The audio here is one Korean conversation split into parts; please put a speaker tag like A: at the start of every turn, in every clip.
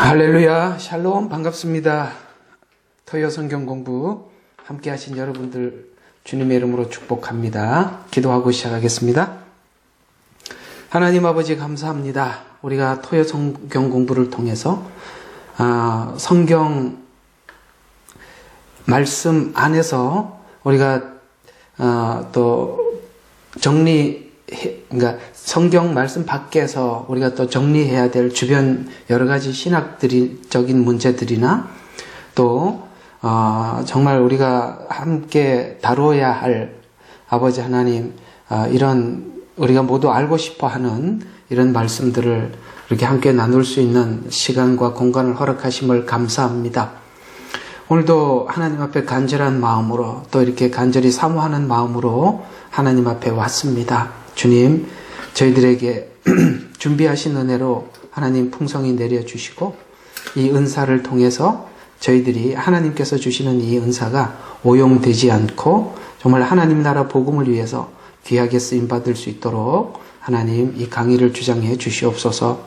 A: 할렐루야, 샬롬, 반갑습니다. 토요 성경 공부 함께 하신 여러분들 주님의 이름으로 축복합니다. 기도하고 시작하겠습니다. 하나님 아버지 감사합니다. 우리가 토요 성경 공부를 통해서 성경 말씀 안에서 우리가 또 그러니까 성경 말씀 밖에서 우리가 또 정리해야 될 주변 여러 가지 신학적인 문제들이나 또 정말 우리가 함께 다루어야 할 아버지 하나님 이런 우리가 모두 알고 싶어하는 이런 말씀들을 이렇게 함께 나눌 수 있는 시간과 공간을 허락하심을 감사합니다. 오늘도 하나님 앞에 간절한 마음으로 또 이렇게 간절히 사모하는 마음으로 하나님 앞에 왔습니다. 주님, 저희들에게 준비하신 은혜로 하나님 풍성히 내려주시고 이 은사를 통해서 저희들이 하나님께서 주시는 이 은사가 오용되지 않고 정말 하나님 나라 복음을 위해서 귀하게 쓰임받을 수 있도록 하나님 이 강의를 주장해 주시옵소서.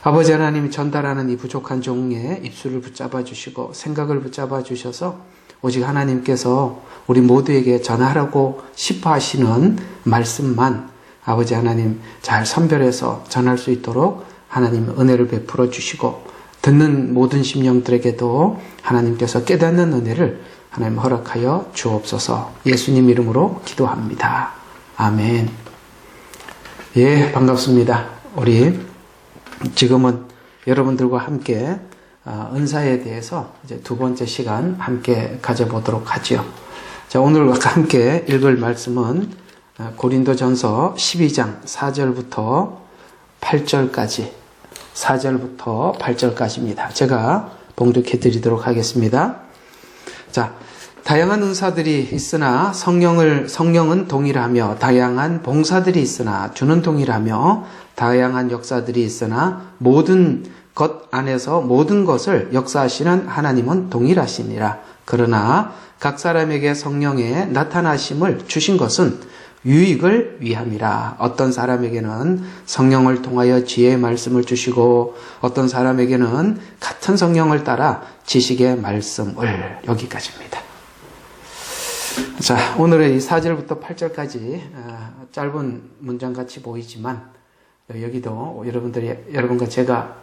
A: 아버지 하나님 전달하는 이 부족한 종의 입술을 붙잡아 주시고 생각을 붙잡아 주셔서 오직 하나님께서 우리 모두에게 전하라고 싶어 하시는 말씀만 아버지 하나님 잘 선별해서 전할 수 있도록 하나님 은혜를 베풀어 주시고 듣는 모든 심령들에게도 하나님께서 깨닫는 은혜를 하나님 허락하여 주옵소서. 예수님 이름으로 기도합니다. 아멘. 예, 반갑습니다. 우리 지금은 여러분들과 함께 은사에 대해서 이제 두 번째 시간 함께 가져보도록 하죠. 자, 오늘 함께 읽을 말씀은 고린도전서 12장 4절부터 8절까지 4절부터 8절까지입니다. 제가 봉독해 드리도록 하겠습니다. 자, 다양한 은사들이 있으나 성령은 동일하며 다양한 봉사들이 있으나 주는 동일하며 다양한 역사들이 있으나 모든 것 안에서 모든 것을 역사하시는 하나님은 동일하시니라. 그러나 각 사람에게 성령의 나타나심을 주신 것은 유익을 위함이라. 어떤 사람에게는 성령을 통하여 지혜의 말씀을 주시고 어떤 사람에게는 같은 성령을 따라 지식의 말씀을. 여기까지입니다. 자, 오늘의 이 4절부터 8절까지 짧은 문장같이 보이지만 여기도 여러분과 제가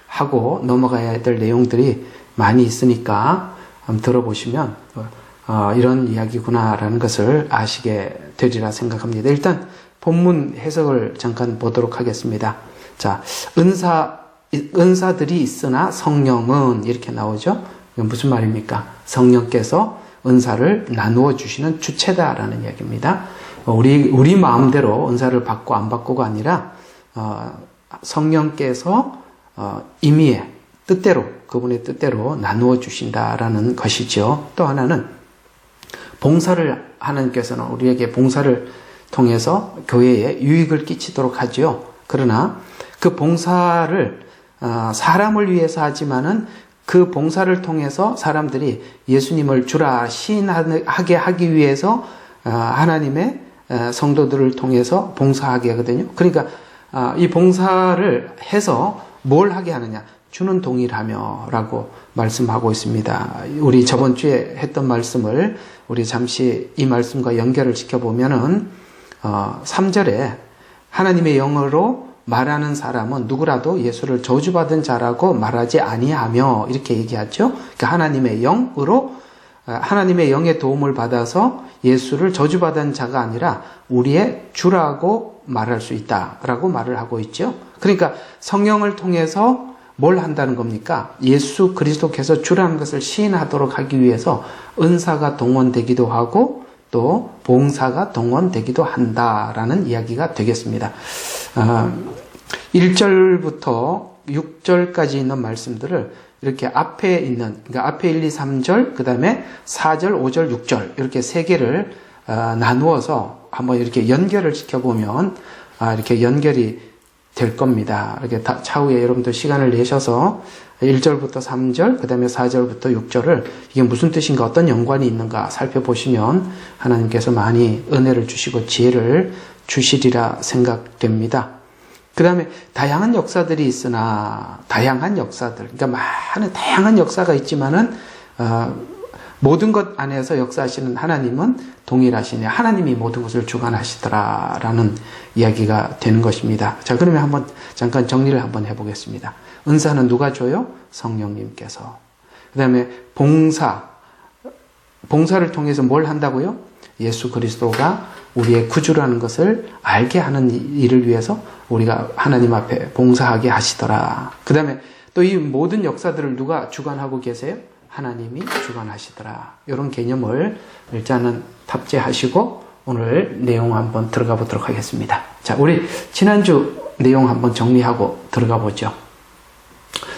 A: 하고 넘어가야 될 내용들이 많이 있으니까 한번 들어보시면 이런 이야기구나라는 것을 아시게 되리라 생각합니다. 일단 본문 해석을 잠깐 보도록 하겠습니다. 자, 은사들이 있으나 성령은 이렇게 나오죠. 이건 무슨 말입니까? 성령께서 은사를 나누어 주시는 주체다라는 이야기입니다. 우리 마음대로 은사를 받고 안 받고가 아니라 성령께서 임의의 뜻대로 그분의 뜻대로 나누어 주신다라는 것이죠. 또 하나는 봉사를 하나님께서는 우리에게 봉사를 통해서 교회에 유익을 끼치도록 하죠. 그러나 그 봉사를 사람을 위해서 하지만은 그 봉사를 통해서 사람들이 예수님을 주라 시인하게 하기 위해서 하나님의 성도들을 통해서 봉사하게 하거든요. 그러니까 이 봉사를 해서 뭘 하게 하느냐? 주는 동일하며 라고 말씀하고 있습니다. 우리 저번 주에 했던 말씀을 우리 잠시 이 말씀과 연결을 시켜보면은 3절에 하나님의 영으로 말하는 사람은 누구라도 예수를 저주받은 자라고 말하지 아니하며 이렇게 얘기하죠. 그러니까 하나님의 영으로 하나님의 영의 도움을 받아서 예수를 저주받은 자가 아니라 우리의 주라고 말할 수 있다라고 말을 하고 있죠. 그러니까 성령을 통해서 뭘 한다는 겁니까? 예수 그리스도께서 주라는 것을 시인하도록 하기 위해서 은사가 동원되기도 하고 또 봉사가 동원되기도 한다라는 이야기가 되겠습니다. 1절부터 6절까지 있는 말씀들을 이렇게 앞에 있는, 그러니까 앞에 1, 2, 3절, 그 다음에 4절, 5절, 6절 이렇게 세 개를 나누어서 한번 이렇게 연결을 시켜보면 이렇게 연결이 될 겁니다. 이렇게 차후에 여러분들 시간을 내셔서 1절부터 3절, 그 다음에 4절부터 6절을 이게 무슨 뜻인가, 어떤 연관이 있는가 살펴보시면 하나님께서 많이 은혜를 주시고 지혜를 주시리라 생각됩니다. 그 다음에 다양한 역사들이 있으나, 다양한 역사들, 그러니까 많은 다양한 역사가 있지만은, 모든 것 안에서 역사하시는 하나님은 동일하시네. 하나님이 모든 것을 주관하시더라라는 이야기가 되는 것입니다. 자, 그러면 한번 잠깐 정리를 한번 해보겠습니다. 은사는 누가 줘요? 성령님께서. 그 다음에 봉사를 통해서 뭘 한다고요? 예수 그리스도가 우리의 구주라는 것을 알게 하는 일을 위해서 우리가 하나님 앞에 봉사하게 하시더라. 그 다음에 또 이 모든 역사들을 누가 주관하고 계세요? 하나님이 주관하시더라. 이런 개념을 일단은 탑재하시고 오늘 내용 한번 들어가 보도록 하겠습니다. 자, 우리 지난주 내용 한번 정리하고 들어가 보죠.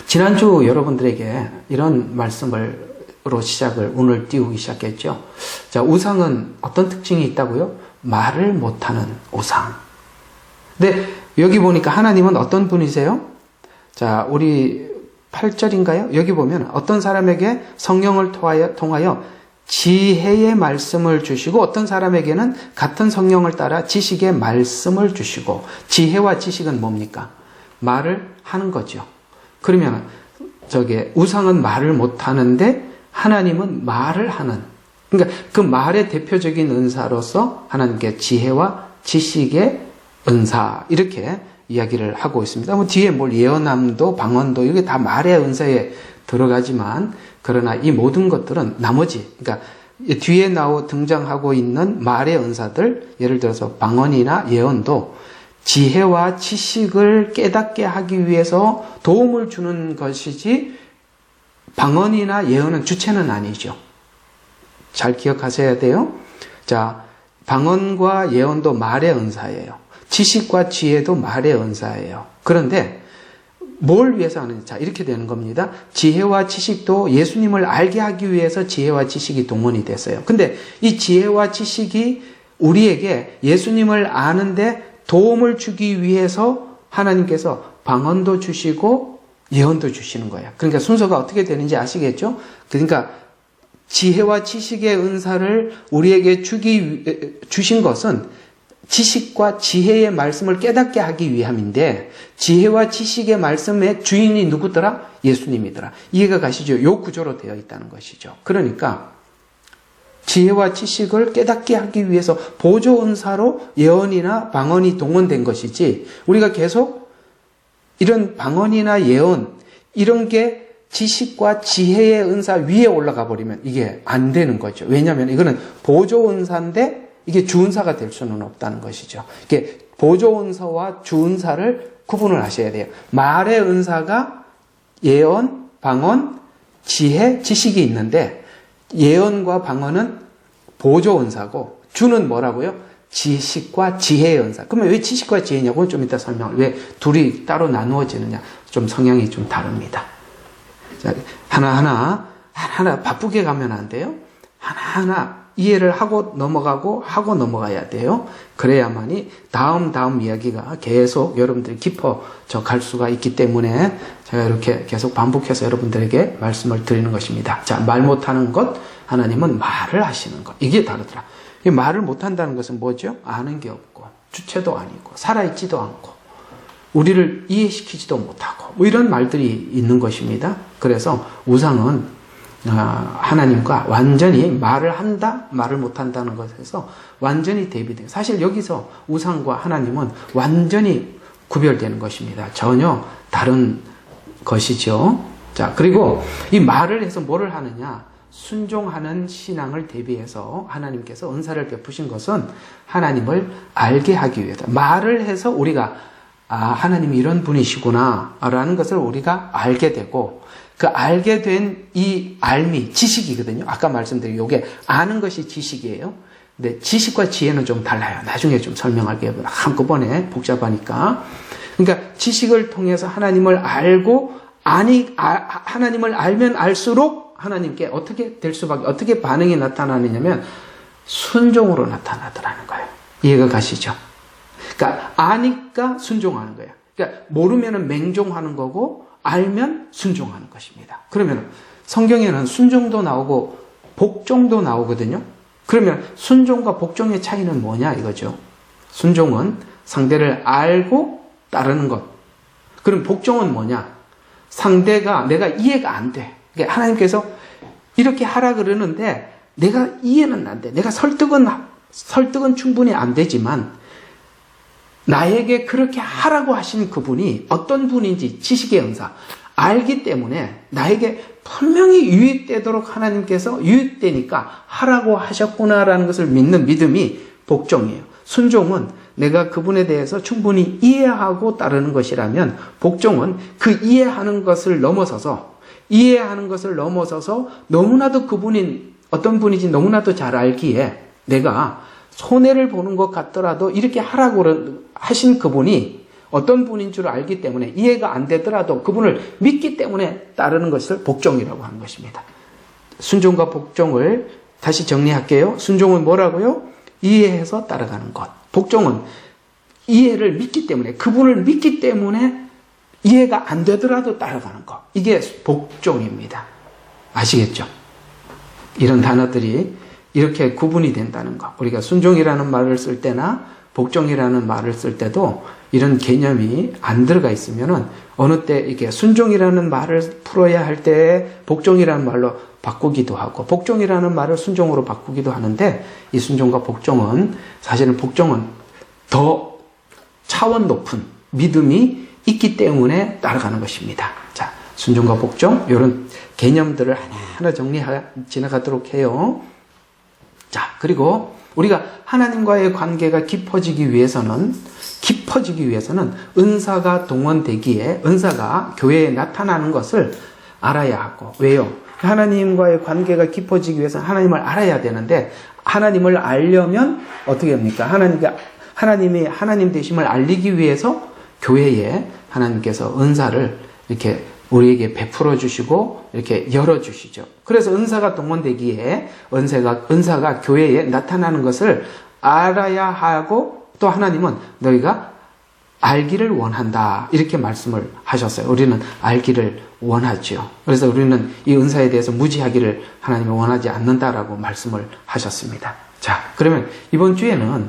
A: 지난주 여러분들에게 이런 말씀으로 시작을 오늘 띄우기 시작했죠. 자, 우상은 어떤 특징이 있다고요? 말을 못하는 우상. 근데 여기 보니까 하나님은 어떤 분이세요? 자, 우리 8절인가요? 여기 보면 어떤 사람에게 성령을 통하여 지혜의 말씀을 주시고 어떤 사람에게는 같은 성령을 따라 지식의 말씀을 주시고, 지혜와 지식은 뭡니까? 말을 하는 거죠. 그러면 우상은 말을 못하는데 하나님은 말을 하는, 그러니까 그 말의 대표적인 은사로서 하나님께 지혜와 지식의 은사, 이렇게 이야기를 하고 있습니다. 뭐 뒤에 예언함도 방언도 이게 다 말의 은사에 들어가지만, 그러나 이 모든 것들은 나머지, 그러니까 뒤에 등장하고 있는 말의 은사들, 예를 들어서 방언이나 예언도 지혜와 지식을 깨닫게 하기 위해서 도움을 주는 것이지, 방언이나 예언은 주체는 아니죠. 잘 기억하셔야 돼요. 자, 방언과 예언도 말의 은사예요. 지식과 지혜도 말의 은사예요. 그런데 뭘 위해서 하는지, 자, 이렇게 되는 겁니다. 지혜와 지식도 예수님을 알게 하기 위해서 지혜와 지식이 동원이 됐어요. 근데 이 지혜와 지식이 우리에게 예수님을 아는데 도움을 주기 위해서 하나님께서 방언도 주시고 예언도 주시는 거예요. 그러니까 순서가 어떻게 되는지 아시겠죠? 그러니까 지혜와 지식의 은사를 우리에게 주신 것은 지식과 지혜의 말씀을 깨닫게 하기 위함인데, 지혜와 지식의 말씀의 주인이 누구더라? 예수님이더라. 이해가 가시죠? 요 구조로 되어 있다는 것이죠. 그러니까 지혜와 지식을 깨닫게 하기 위해서 보조 은사로 예언이나 방언이 동원된 것이지, 우리가 계속 이런 방언이나 예언, 이런 게 지식과 지혜의 은사 위에 올라가 버리면 이게 안 되는 거죠. 왜냐하면 이거는 보조 은사인데 이게 주은사가 될 수는 없다는 것이죠. 이게 보조 은사와 주은사를 구분을 하셔야 돼요. 말의 은사가 예언, 방언, 지혜, 지식이 있는데, 예언과 방언은 보조 은사고, 주는 뭐라고요? 지식과 지혜의 은사. 그러면 왜 지식과 지혜냐고 좀 이따 설명을. 왜 둘이 따로 나누어지느냐? 좀 성향이 좀 다릅니다. 자, 하나하나 바쁘게 가면 안 돼요. 하나하나 이해를 하고 넘어가야 돼요. 그래야만이 다음 이야기가 계속 여러분들이 깊어져 갈 수가 있기 때문에 제가 이렇게 계속 반복해서 여러분들에게 말씀을 드리는 것입니다. 자, 말 못하는 것, 하나님은 말을 하시는 것. 이게 다르더라. 이 말을 못한다는 것은 뭐죠? 아는 게 없고, 주체도 아니고, 살아있지도 않고, 우리를 이해시키지도 못하고, 뭐 이런 말들이 있는 것입니다. 그래서 우상은 하나님과 완전히 말을 한다, 말을 못한다는 것에서 완전히 대비돼요. 사실 여기서 우상과 하나님은 완전히 구별되는 것입니다. 전혀 다른 것이죠. 자, 그리고 이 말을 해서 뭐를 하느냐? 순종하는 신앙을 대비해서 하나님께서 은사를 베푸신 것은 하나님을 알게 하기 위해서, 말을 해서 우리가 하나님이 이런 분이시구나 라는 것을 우리가 알게 되고, 그 알게 된 이 알미, 지식이거든요. 아까 말씀드린 이게 아는 것이 지식이에요. 근데 지식과 지혜는 좀 달라요. 나중에 좀 설명할게요. 한꺼번에 복잡하니까. 그러니까 지식을 통해서 하나님을 알고, 하나님을 알면 알수록 하나님께 어떻게 반응이 나타나느냐면 순종으로 나타나더라는 거예요. 이해가 가시죠? 그러니까 아니까 순종하는 거예요. 그러니까 모르면 맹종하는 거고, 알면 순종하는 것입니다. 그러면 성경에는 순종도 나오고 복종도 나오거든요. 그러면 순종과 복종의 차이는 뭐냐 이거죠. 순종은 상대를 알고 따르는 것. 그럼 복종은 뭐냐? 상대가 내가 이해가 안 돼. 그러니까 하나님께서 이렇게 하라 그러는데 내가 이해는 안 돼. 내가 설득은 충분히 안 되지만 나에게 그렇게 하라고 하신 그분이 어떤 분인지 지식의 은사 알기 때문에 나에게 분명히 유익되도록 하나님께서 유익되니까 하라고 하셨구나라는 것을 믿는 믿음이 복종이에요. 순종은 내가 그분에 대해서 충분히 이해하고 따르는 것이라면 복종은 그 이해하는 것을 넘어서서 너무나도 그분이 어떤 분인지 너무나도 잘 알기에 내가 손해를 보는 것 같더라도 이렇게 하라고 하신 그분이 어떤 분인 줄 알기 때문에 이해가 안 되더라도 그분을 믿기 때문에 따르는 것을 복종이라고 하는 것입니다. 순종과 복종을 다시 정리할게요. 순종은 뭐라고요? 이해해서 따라가는 것. 복종은 이해를 믿기 때문에, 그분을 믿기 때문에 이해가 안 되더라도 따라가는 것. 이게 복종입니다. 아시겠죠? 이런 단어들이 이렇게 구분이 된다는 것. 우리가 순종이라는 말을 쓸 때나 복종이라는 말을 쓸 때도 이런 개념이 안 들어가 있으면은 어느 때 이게 순종이라는 말을 풀어야 할 때 복종이라는 말로 바꾸기도 하고 복종이라는 말을 순종으로 바꾸기도 하는데 이 순종과 복종은 사실은 복종은 더 차원 높은 믿음이 있기 때문에 따라가는 것입니다. 자, 순종과 복종 이런 개념들을 하나하나 지나가도록 해요. 자, 그리고 우리가 하나님과의 관계가 깊어지기 위해서는 은사가 동원되기에 은사가 교회에 나타나는 것을 알아야 하고 왜요? 하나님과의 관계가 깊어지기 위해서는 하나님을 알아야 되는데 하나님을 알려면 어떻게 합니까? 하나님이 하나님 되심을 알리기 위해서 교회에 하나님께서 은사를 이렇게 우리에게 베풀어 주시고 이렇게 열어 주시죠. 그래서 은사가 동원되기에 은사가 교회에 나타나는 것을 알아야 하고 또 하나님은 너희가 알기를 원한다 이렇게 말씀을 하셨어요. 우리는 알기를 원하죠. 그래서 우리는 이 은사에 대해서 무지하기를 하나님은 원하지 않는다라고 말씀을 하셨습니다. 자, 그러면 이번 주에는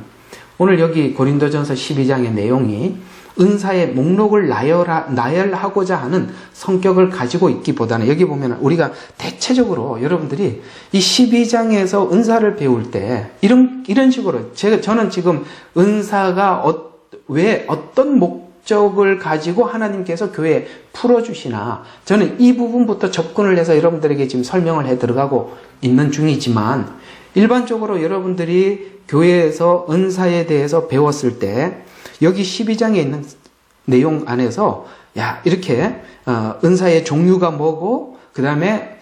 A: 오늘 여기 고린도전서 12장의 내용이 은사의 목록을 나열하고자 하는 성격을 가지고 있기보다는 여기 보면 우리가 대체적으로 여러분들이 이 12장에서 은사를 배울 때 이런 식으로 저는 지금 은사가 왜 어떤 목적을 가지고 하나님께서 교회에 풀어주시나 저는 이 부분부터 접근을 해서 여러분들에게 지금 설명을 해 들어가고 있는 중이지만 일반적으로 여러분들이 교회에서 은사에 대해서 배웠을 때 여기 12장에 있는 내용 안에서 이렇게 은사의 종류가 뭐고 그 다음에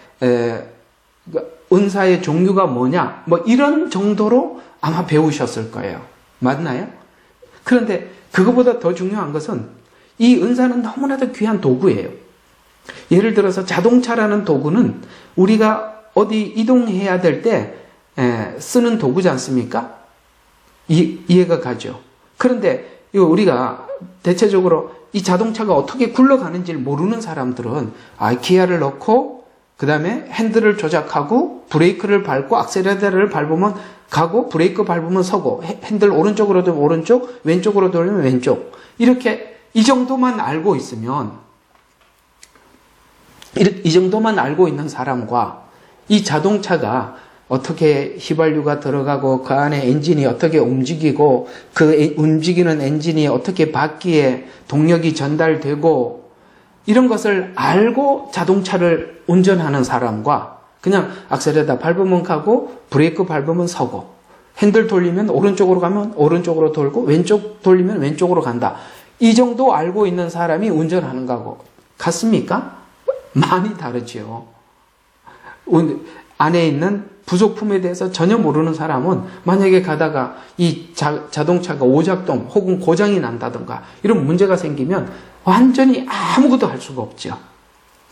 A: 은사의 종류가 뭐냐 뭐 이런 정도로 아마 배우셨을 거예요. 맞나요? 그런데 그거보다 더 중요한 것은 이 은사는 너무나도 귀한 도구예요. 예를 들어서 자동차라는 도구는 우리가 어디 이동해야 될 때 쓰는 도구지 않습니까? 이해가 가죠. 그런데 우리가 대체적으로 이 자동차가 어떻게 굴러가는지를 모르는 사람들은 기아를 넣고 그 다음에 핸들을 조작하고 브레이크를 밟고 악셀레라터를 밟으면 가고 브레이크 밟으면 서고 핸들 오른쪽으로 돌면 오른쪽 왼쪽으로 돌면 왼쪽 이렇게 이 정도만 알고 있으면 이 정도만 알고 있는 사람과 이 자동차가 어떻게 휘발유가 들어가고 그 안에 엔진이 어떻게 움직이고 그 움직이는 엔진이 어떻게 바퀴에 동력이 전달되고 이런 것을 알고 자동차를 운전하는 사람과 그냥 악셀에다 밟으면 가고 브레이크 밟으면 서고 핸들 돌리면 오른쪽으로 가면 오른쪽으로 돌고 왼쪽 돌리면 왼쪽으로 간다. 이 정도 알고 있는 사람이 운전하는 거하고 같습니까? 많이 다르죠. 안에 있는 부속품에 대해서 전혀 모르는 사람은 만약에 가다가 이 자동차가 오작동 혹은 고장이 난다든가 이런 문제가 생기면 완전히 아무것도 할 수가 없죠.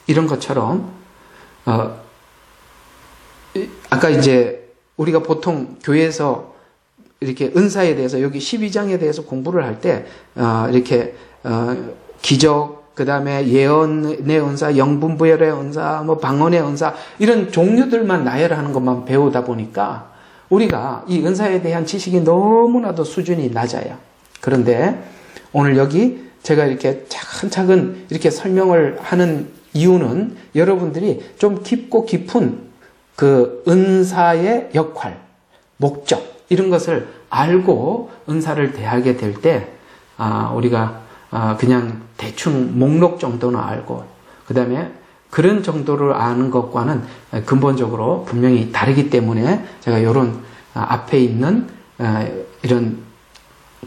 A: 이런 것처럼 아까 이제 우리가 보통 교회에서 이렇게 은사에 대해서 여기 12장에 대해서 공부를 할 때 이렇게 기적 그 다음에 예언의 은사, 영분부열의 은사, 방언의 은사 이런 종류들만 나열하는 것만 배우다 보니까 우리가 이 은사에 대한 지식이 너무나도 수준이 낮아요. 그런데 오늘 여기 제가 이렇게 차근차근 이렇게 설명을 하는 이유는 여러분들이 좀 깊고 깊은 그 은사의 역할, 목적, 이런 것을 알고 은사를 대하게 될 때, 우리가 그냥 대충 목록 정도는 알고, 그 다음에 그런 정도를 아는 것과는 근본적으로 분명히 다르기 때문에 제가 이런 앞에 있는 이런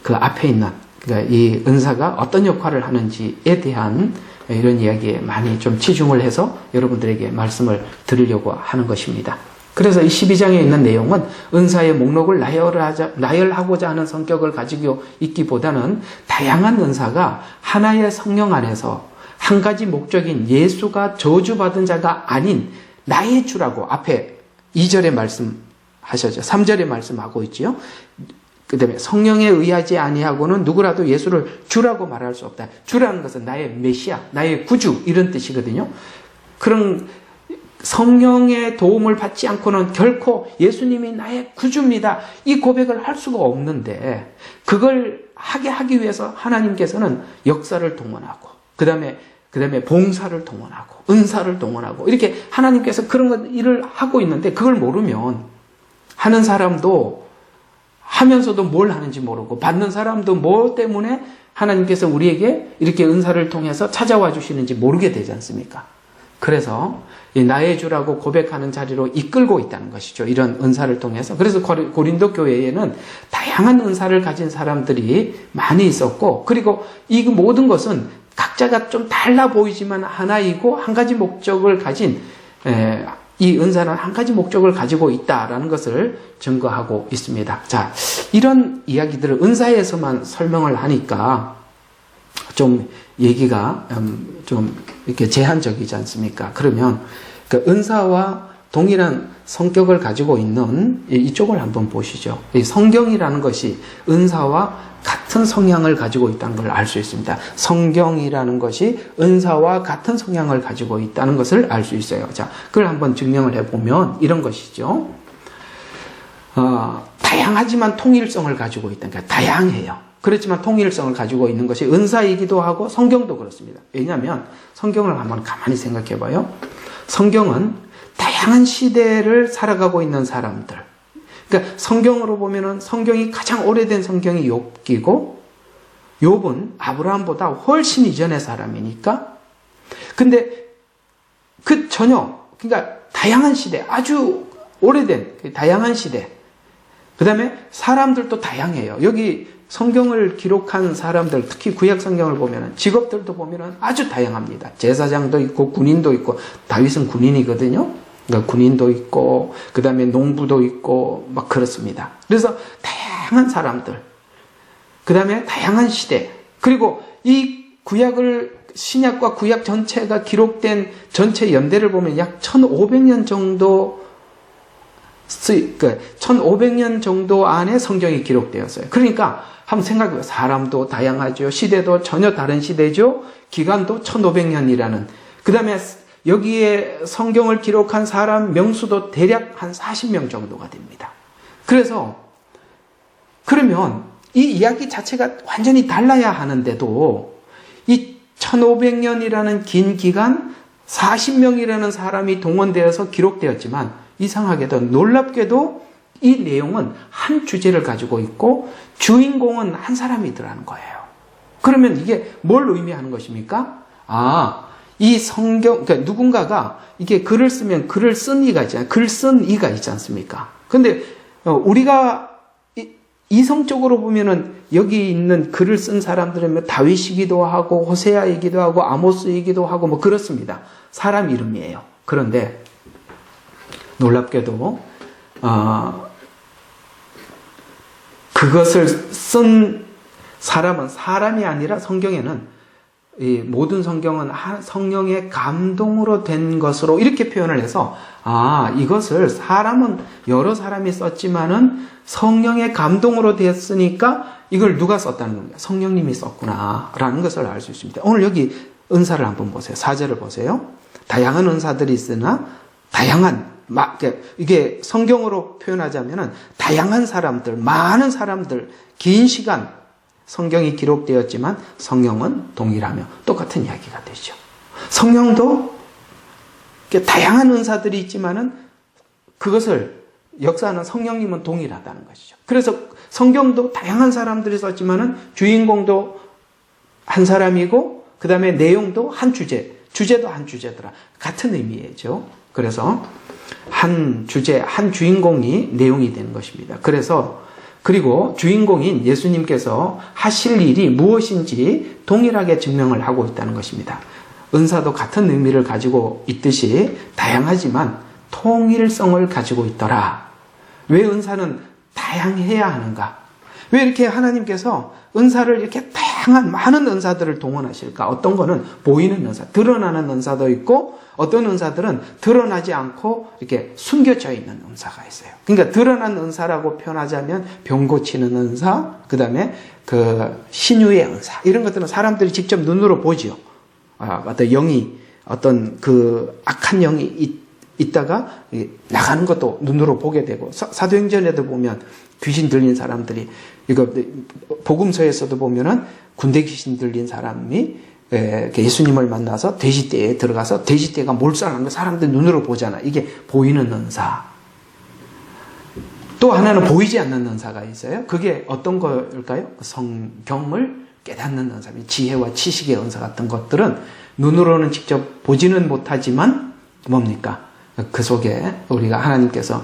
A: 그 앞에 있는 그러니까 이 은사가 어떤 역할을 하는지에 대한 이런 이야기에 많이 좀 치중을 해서 여러분들에게 말씀을 드리려고 하는 것입니다. 그래서 이 12장에 있는 내용은 은사의 목록을 나열하고자 하는 성격을 가지고 있기보다는 다양한 은사가 하나의 성령 안에서 한 가지 목적인 예수가 저주받은 자가 아닌 나의 주라고 앞에 2절에 말씀하셨죠. 3절에 말씀하고 있지요. 그 다음에 성령에 의하지 아니하고는 누구라도 예수를 주라고 말할 수 없다. 주라는 것은 나의 메시아, 나의 구주 이런 뜻이거든요. 그런 성령의 도움을 받지 않고는 결코 예수님이 나의 구주입니다. 이 고백을 할 수가 없는데 그걸 하기 위해서 하나님께서는 역사를 동원하고 그 다음에 봉사를 동원하고 은사를 동원하고 이렇게 하나님께서 그런 일을 하고 있는데 그걸 모르면 하는 사람도 하면서도 뭘 하는지 모르고 받는 사람도 뭐 때문에 하나님께서 우리에게 이렇게 은사를 통해서 찾아와 주시는지 모르게 되지 않습니까? 그래서 나의 주라고 고백하는 자리로 이끌고 있다는 것이죠. 이런 은사를 통해서. 그래서 고린도 교회에는 다양한 은사를 가진 사람들이 많이 있었고 그리고 이 모든 것은 각자가 좀 달라 보이지만 하나이고 한 가지 목적을 가진 이 은사는 한 가지 목적을 가지고 있다라는 것을 증거하고 있습니다. 자, 이런 이야기들을 은사에서만 설명을 하니까 좀 얘기가 좀 이렇게 제한적이지 않습니까? 그러면 그 은사와 동일한 성격을 가지고 있는 이쪽을 한번 보시죠. 이 성경이라는 것이 은사와 같은 성향을 가지고 있다는 걸 알 수 있습니다. 성경이라는 것이 은사와 같은 성향을 가지고 있다는 것을 알 수 있어요. 자, 그걸 한번 증명을 해보면 이런 것이죠. 다양하지만 통일성을 가지고 있다는 거예요. 다양해요. 그렇지만 통일성을 가지고 있는 것이 은사이기도 하고 성경도 그렇습니다. 왜냐하면 성경을 한번 가만히 생각해 봐요. 성경은 다양한 시대를 살아가고 있는 사람들. 그러니까 성경으로 보면은 성경이 가장 오래된 성경이 욥기고 욥은 아브라함보다 훨씬 이전의 사람이니까. 근데 그 전혀 그러니까 다양한 시대, 아주 오래된 다양한 시대. 그다음에 사람들도 다양해요. 여기 성경을 기록한 사람들, 특히 구약 성경을 보면은 직업들도 보면은 아주 다양합니다. 제사장도 있고 군인도 있고 다윗은 군인이거든요. 그러니까 군인도 있고 그 다음에 농부도 있고 막 그렇습니다. 그래서 다양한 사람들, 그 다음에 다양한 시대, 그리고 이 신약과 구약 전체가 기록된 전체 연대를 보면 약 1500년 정도 1500년 정도 안에 성경이 기록되었어요. 그러니까 한번 생각해봐요. 사람도 다양하죠. 시대도 전혀 다른 시대죠. 기간도 1500년이라는. 그 다음에 여기에 성경을 기록한 사람 명수도 대략 한 40명 정도가 됩니다. 그러면 이 이야기 자체가 완전히 달라야 하는데도 이 1500년이라는 긴 기간 40명이라는 사람이 동원되어서 기록되었지만 이상하게도 놀랍게도 이 내용은 한 주제를 가지고 있고 주인공은 한 사람이더라는 거예요. 그러면 이게 뭘 의미하는 것입니까? 이 성경, 그러니까 누군가가 이게 글을 쓰면 글을 쓴 이가 있잖아요. 글 쓴 이가 있지 않습니까? 근데 우리가 이성적으로 보면은 여기 있는 글을 쓴 사람들은 다윗이기도 하고 호세아이기도 하고 아모스이기도 하고 뭐 그렇습니다. 사람 이름이에요. 그런데 놀랍게도 그것을 쓴 사람은 사람이 아니라 성경에는 이 모든 성경은 성령의 감동으로 된 것으로 이렇게 표현을 해서 이것을 사람은 여러 사람이 썼지만은 성령의 감동으로 됐으니까 이걸 누가 썼다는 겁니다. 성령님이 썼구나 라는 것을 알 수 있습니다. 오늘 여기 은사를 한번 보세요. 4절을 보세요. 다양한 은사들이 있으나 이게 성경으로 표현하자면은 다양한 사람들, 많은 사람들, 긴 시간 성경이 기록되었지만 성령은 동일하며 똑같은 이야기가 되죠. 성령도 다양한 은사들이 있지만은 그것을 역사하는 성령님은 동일하다는 것이죠. 그래서 성경도 다양한 사람들이 썼지만은 주인공도 한 사람이고 그 다음에 내용도 한 주제도 한 주제더라. 같은 의미죠. 그래서 한 주제, 한 주인공이 내용이 되는 것입니다. 그리고 주인공인 예수님께서 하실 일이 무엇인지 동일하게 증명을 하고 있다는 것입니다. 은사도 같은 의미를 가지고 있듯이 다양하지만 통일성을 가지고 있더라. 왜 은사는 다양해야 하는가? 왜 이렇게 하나님께서 은사를 이렇게 다양한 많은 은사들을 동원하실까? 어떤 거는 보이는 은사, 드러나는 은사도 있고 어떤 은사들은 드러나지 않고 이렇게 숨겨져 있는 은사가 있어요. 그러니까 드러난 은사라고 표현하자면 병 고치는 은사, 그 다음에 신유의 은사, 이런 것들은 사람들이 직접 눈으로 보죠. 어떤 영이, 어떤 악한 영이 있다가 나가는 것도 눈으로 보게 되고, 사도행전에도 보면 귀신 들린 사람들이, 복음서에서도 보면은 군대 귀신 들린 사람이 예수님을 만나서 돼지떼에 들어가서 돼지떼가 몰살하는 거 사람들 눈으로 보잖아. 이게 보이는 은사. 또 하나는 보이지 않는 은사가 있어요. 그게 어떤 걸까요? 성경을 깨닫는 은사, 지혜와 지식의 은사 같은 것들은 눈으로는 직접 보지는 못하지만 뭡니까? 그 속에 우리가 하나님께서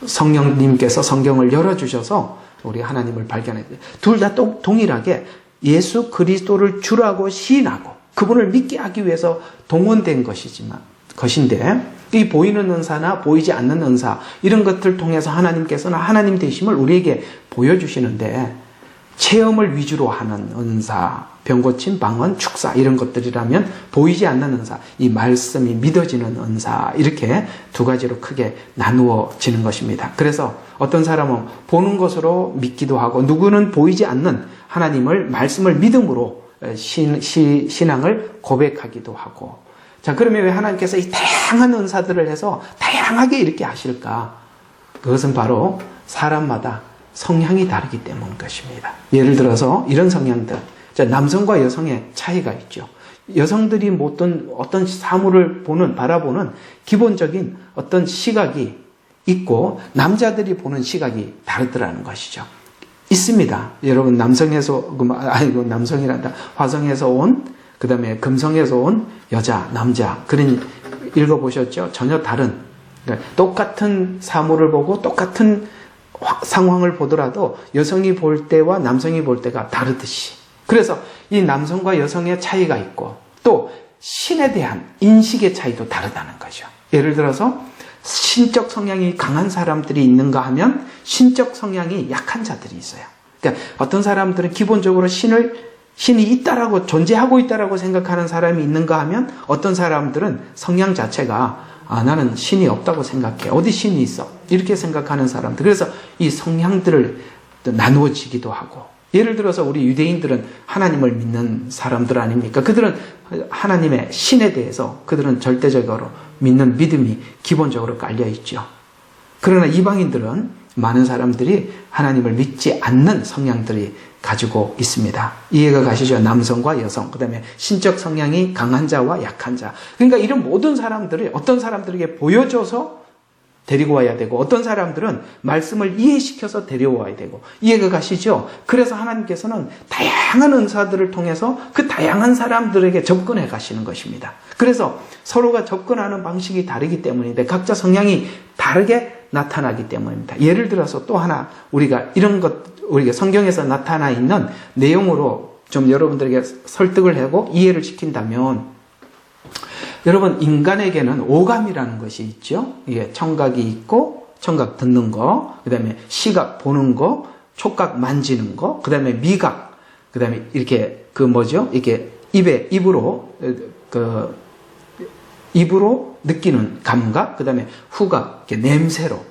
A: 성령님께서 성경을 열어주셔서 우리 하나님을 발견해야 돼요. 둘 다 동일하게 예수 그리스도를 주라고 시인하고 그분을 믿게 하기 위해서 동원된 것인데 이 보이는 은사나 보이지 않는 은사 이런 것들 통해서 하나님께서는 하나님 되심을 우리에게 보여주시는데 체험을 위주로 하는 은사, 병고침, 방언, 축사 이런 것들이라면 보이지 않는 은사, 이 말씀이 믿어지는 은사 이렇게 두 가지로 크게 나누어지는 것입니다. 그래서 어떤 사람은 보는 것으로 믿기도 하고 누구는 보이지 않는 하나님을 말씀을 믿음으로 신앙을 고백하기도 하고 자 그러면 왜 하나님께서 이 다양한 은사들을 해서 다양하게 이렇게 하실까? 그것은 바로 사람마다 성향이 다르기 때문인 것입니다. 예를 들어서 이런 성향들, 남성과 여성의 차이가 있죠. 여성들이 어떤 사물을 바라보는 기본적인 어떤 시각이 있고 남자들이 보는 시각이 다르더라는 것이죠. 있습니다. 여러분 남성이란다. 화성에서 온, 그 다음에 금성에서 온 여자, 남자 그런 읽어보셨죠? 전혀 다른 그러니까 똑같은 사물을 보고 똑같은 상황을 보더라도 여성이 볼 때와 남성이 볼 때가 다르듯이 그래서 이 남성과 여성의 차이가 있고 또 신에 대한 인식의 차이도 다르다는 거죠. 예를 들어서 신적 성향이 강한 사람들이 있는가 하면 신적 성향이 약한 자들이 있어요. 그러니까 어떤 사람들은 기본적으로 신이 있다라고 존재하고 있다라고 생각하는 사람이 있는가 하면 어떤 사람들은 성향 자체가 나는 신이 없다고 생각해. 어디 신이 있어? 이렇게 생각하는 사람들. 그래서 이 성향들을 나누어지기도 하고 예를 들어서 우리 유대인들은 하나님을 믿는 사람들 아닙니까? 그들은 하나님의 신에 대해서 그들은 절대적으로 믿는 믿음이 기본적으로 깔려 있죠. 그러나 이방인들은 많은 사람들이 하나님을 믿지 않는 성향들이 가지고 있습니다. 이해가 가시죠? 남성과 여성, 그 다음에 신적 성향이 강한 자와 약한 자. 그러니까 이런 모든 사람들이 어떤 사람들에게 보여줘서 데리고 와야 되고 어떤 사람들은 말씀을 이해시켜서 데려와야 되고 이해가 가시죠? 그래서 하나님께서는 다양한 은사들을 통해서 그 다양한 사람들에게 접근해 가시는 것입니다. 그래서 서로가 접근하는 방식이 다르기 때문인데 각자 성향이 다르게 나타나기 때문입니다. 예를 들어서 또 하나 우리가 성경에서 나타나 있는 내용으로 좀 여러분들에게 설득을 하고 이해를 시킨다면 여러분 인간에게는 오감이라는 것이 있죠. 이게 청각이 있고 청각 듣는 거, 그 다음에 시각 보는 거, 촉각 만지는 거, 그 다음에 미각, 그 다음에 이렇게 이렇게 입으로 느끼는 감각, 그 다음에 후각, 이렇게 냄새로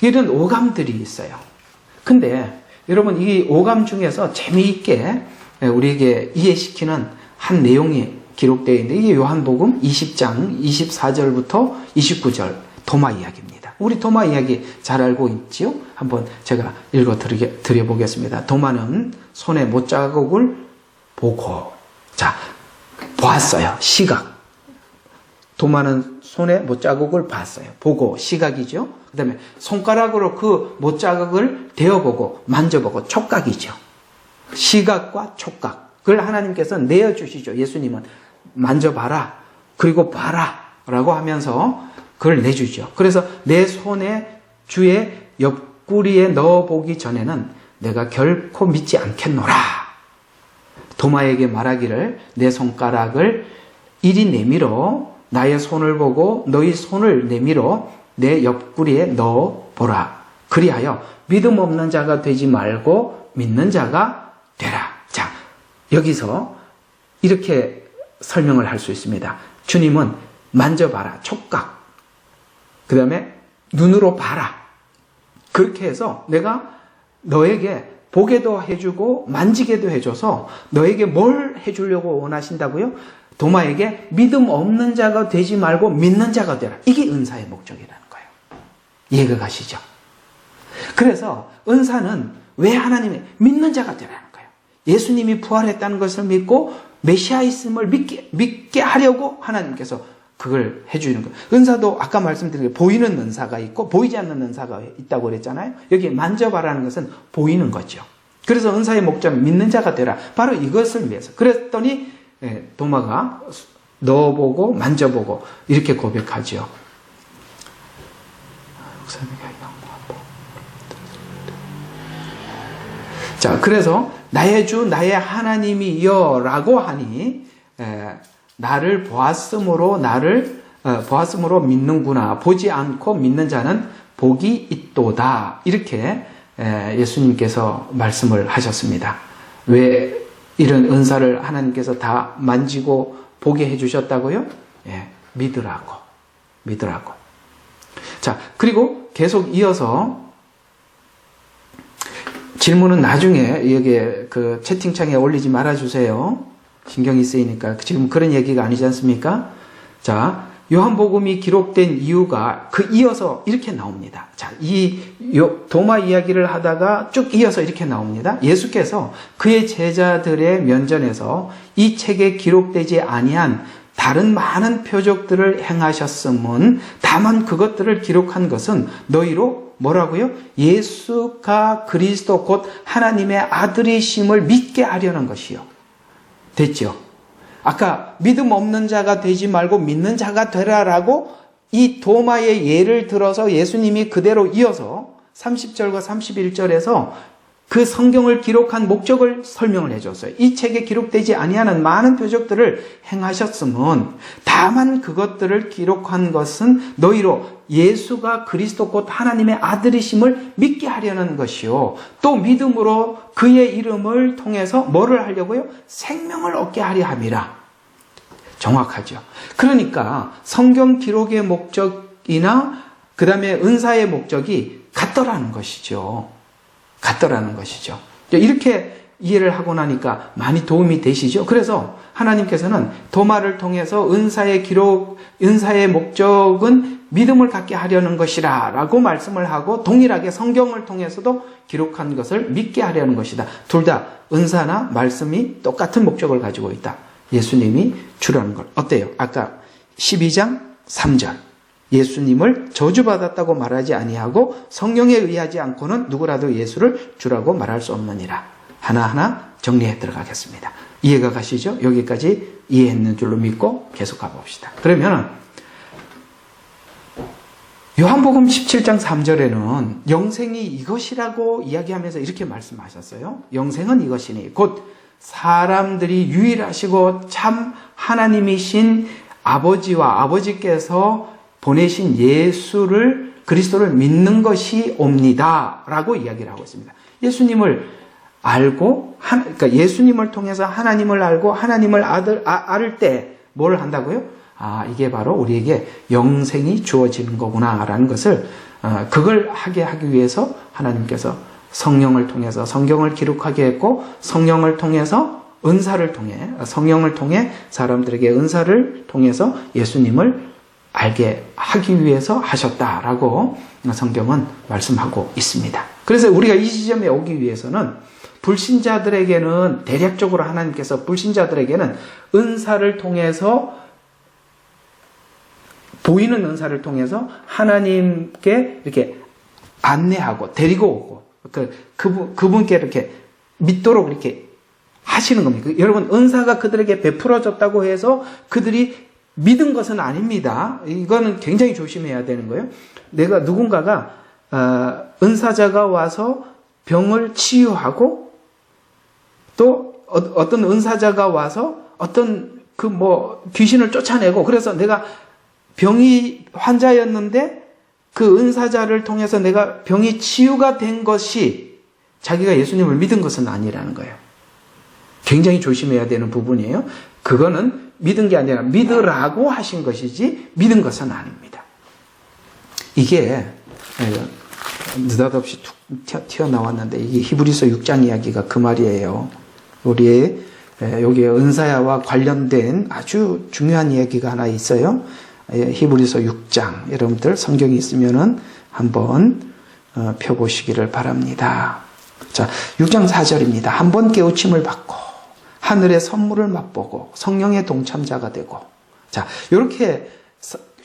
A: 이런 오감들이 있어요. 근데 여러분 이 오감 중에서 재미있게 우리에게 이해시키는 한 내용이 기록되어 있는데 이게 요한복음 20장 24절부터 29절 도마 이야기입니다. 우리 도마 이야기 잘 알고 있지요? 한번 제가 읽어 드려보겠습니다. 도마는 손의 못자국을 보고, 자, 보았어요. 시각. 도마는 손의 못자국을 봤어요. 보고, 시각이죠. 그 다음에 손가락으로 그 못자국을 대어보고, 만져보고, 촉각이죠. 시각과 촉각을 하나님께서 내어주시죠. 예수님은 만져봐라, 그리고 봐라 라고 하면서 그걸 내주죠. 그래서 내 손에 주의 옆구리에 넣어보기 전에는 내가 결코 믿지 않겠노라. 도마에게 말하기를 내 손가락을 이리 내밀어 나의 손을 보고 너희 손을 내밀어 내 옆구리에 넣어보라. 그리하여 믿음 없는 자가 되지 말고 믿는 자가 되라. 자, 여기서 이렇게 설명을 할 수 있습니다. 주님은 만져봐라, 촉각. 그 다음에 눈으로 봐라. 그렇게 해서 내가 너에게 보게도 해주고 만지게도 해줘서 너에게 뭘 해주려고 원하신다고요? 도마에게 믿음 없는 자가 되지 말고 믿는 자가 되라. 이게 은사의 목적이라는 거예요. 이해가 가시죠? 그래서 은사는 왜 하나님이 믿는 자가 되라는 거예요. 예수님이 부활했다는 것을 믿고 메시아 있음을 믿게 하려고 하나님께서 그걸 해주는 거예요. 은사도 아까 말씀드린 게 보이는 은사가 있고 보이지 않는 은사가 있다고 그랬잖아요. 여기 만져봐라는 것은 보이는 거죠. 그래서 은사의 목적은 믿는 자가 되라. 바로 이것을 위해서. 그랬더니 도마가 넣어보고 만져보고 이렇게 고백하죠. 자, 그래서 나의 주 나의 하나님이여 라고 하니 나를 보았으므로 보았으므로 믿는구나. 보지 않고 믿는 자는 복이 있도다. 이렇게 예수님께서 말씀을 하셨습니다. 왜 이런 은사를 하나님께서 다 만지고 보게 해주셨다고요? 믿으라고. 자, 그리고 계속 이어서 질문은 나중에 여기 그 채팅창에 올리지 말아주세요. 신경이 쓰이니까. 지금 그런 얘기가 아니지 않습니까? 자, 요한복음이 기록된 이유가 이어서 이렇게 나옵니다. 자, 도마 이야기를 하다가 쭉 이어서 이렇게 나옵니다. 예수께서 그의 제자들의 면전에서 이 책에 기록되지 아니한 다른 많은 표적들을 행하셨음은 다만 그것들을 기록한 것은 너희로 뭐라고요? 예수가 그리스도 곧 하나님의 아들이심을 믿게 하려는 것이요. 됐죠? 아까 믿음 없는 자가 되지 말고 믿는 자가 되라라고 이 도마의 예를 들어서 예수님이 그대로 이어서 30절과 31절에서 그 성경을 기록한 목적을 설명을 해줬어요. 이 책에 기록되지 아니하는 많은 표적들을 행하셨음은 다만 그것들을 기록한 것은 너희로 예수가 그리스도 곧 하나님의 아들이심을 믿게 하려는 것이요. 또 믿음으로 그의 이름을 통해서 뭐를 하려고요? 생명을 얻게 하려 함이라. 정확하죠. 그러니까 성경 기록의 목적이나 그 다음에 은사의 목적이 같더라는 것이죠. 이렇게 이해를 하고 나니까 많이 도움이 되시죠? 그래서 하나님께서는 도마를 통해서 은사의 목적은 믿음을 갖게 하려는 것이라 라고 말씀을 하고 동일하게 성경을 통해서도 기록한 것을 믿게 하려는 것이다. 둘 다 은사나 말씀이 똑같은 목적을 가지고 있다. 예수님이 주라는 걸. 어때요? 아까 12장 3절. 예수님을 저주받았다고 말하지 아니하고 성령에 의하지 않고는 누구라도 예수를 주라고 말할 수 없느니라. 하나하나 정리해 들어가겠습니다. 이해가 가시죠? 여기까지 이해했는 줄로 믿고 계속 가봅시다. 그러면 요한복음 17장 3절에는 영생이 이것이라고 이야기하면서 이렇게 말씀하셨어요. 영생은 이것이니 곧 사람들이 유일하시고 참 하나님이신 아버지와 아버지께서 보내신 예수를 그리스도를 믿는 것이 옵니다 라고 이야기를 하고 있습니다. 예수님을 알고 그러니까 예수님을 통해서 하나님을 알고 하나님을 알 때 뭘 한다고요? 이게 바로 우리에게 영생이 주어지는 거구나 라는 것을 그걸 하게 하기 위해서 하나님께서 성령을 통해서 성경을 기록하게 했고 성령을 통해서 성령을 통해 사람들에게 은사를 통해서 예수님을 알게 하기 위해서 하셨다라고 성경은 말씀하고 있습니다. 그래서 우리가 이 지점에 오기 위해서는 불신자들에게는 대략적으로 하나님께서 불신자들에게는 은사를 통해서 보이는 은사를 통해서 하나님께 이렇게 안내하고 데리고 오고 그분께 이렇게 믿도록 이렇게 하시는 겁니다. 여러분, 은사가 그들에게 베풀어졌다고 해서 그들이 믿은 것은 아닙니다. 이거는 굉장히 조심해야 되는 거예요. 누군가가 은사자가 와서 병을 치유하고 또 어떤 은사자가 와서 어떤 귀신을 쫓아내고, 그래서 내가 병이 환자였는데 그 은사자를 통해서 내가 병이 치유가 된 것이 자기가 예수님을 믿은 것은 아니라는 거예요. 굉장히 조심해야 되는 부분이에요. 그거는 믿은 게 아니라 믿으라고 하신 것이지 믿은 것은 아닙니다. 이게 느닷없이 툭 튀어나왔는데 이게 히브리서 6장 이야기가 그 말이에요. 우리의 여기에 은사야와 관련된 아주 중요한 이야기가 하나 있어요. 히브리서 6장, 여러분들 성경이 있으면은 한번 펴보시기를 바랍니다. 자, 6장 4절입니다. 한번 깨우침을 받고 하늘의 선물을 맛보고 성령의 동참자가 되고. 자, 이렇게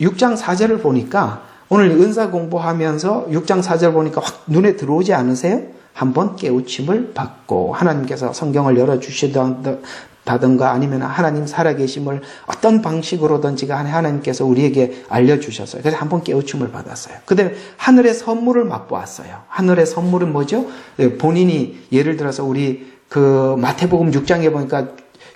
A: 6장 4절을 보니까 오늘 은사 공부하면서 6장 4절 보니까 확 눈에 들어오지 않으세요? 한번 깨우침을 받고, 하나님께서 성경을 열어주시다든가 아니면 하나님 살아계심을 어떤 방식으로든지 간에 하나님께서 우리에게 알려주셨어요. 그래서 한번 깨우침을 받았어요. 그 다음에 하늘의 선물을 맛보았어요. 하늘의 선물은 뭐죠? 본인이 예를 들어서 우리 마태복음 6장에 보니까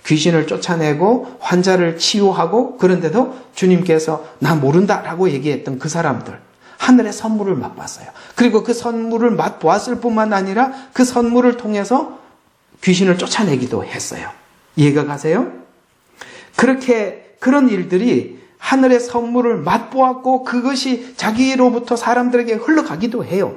A: 귀신을 쫓아내고 환자를 치유하고, 그런데도 주님께서 나 모른다라고 얘기했던 그 사람들, 하늘의 선물을 맛봤어요. 그리고 그 선물을 맛보았을 뿐만 아니라 그 선물을 통해서 귀신을 쫓아내기도 했어요. 이해가 가세요? 그런 일들이 하늘의 선물을 맛보았고 그것이 자기로부터 사람들에게 흘러가기도 해요.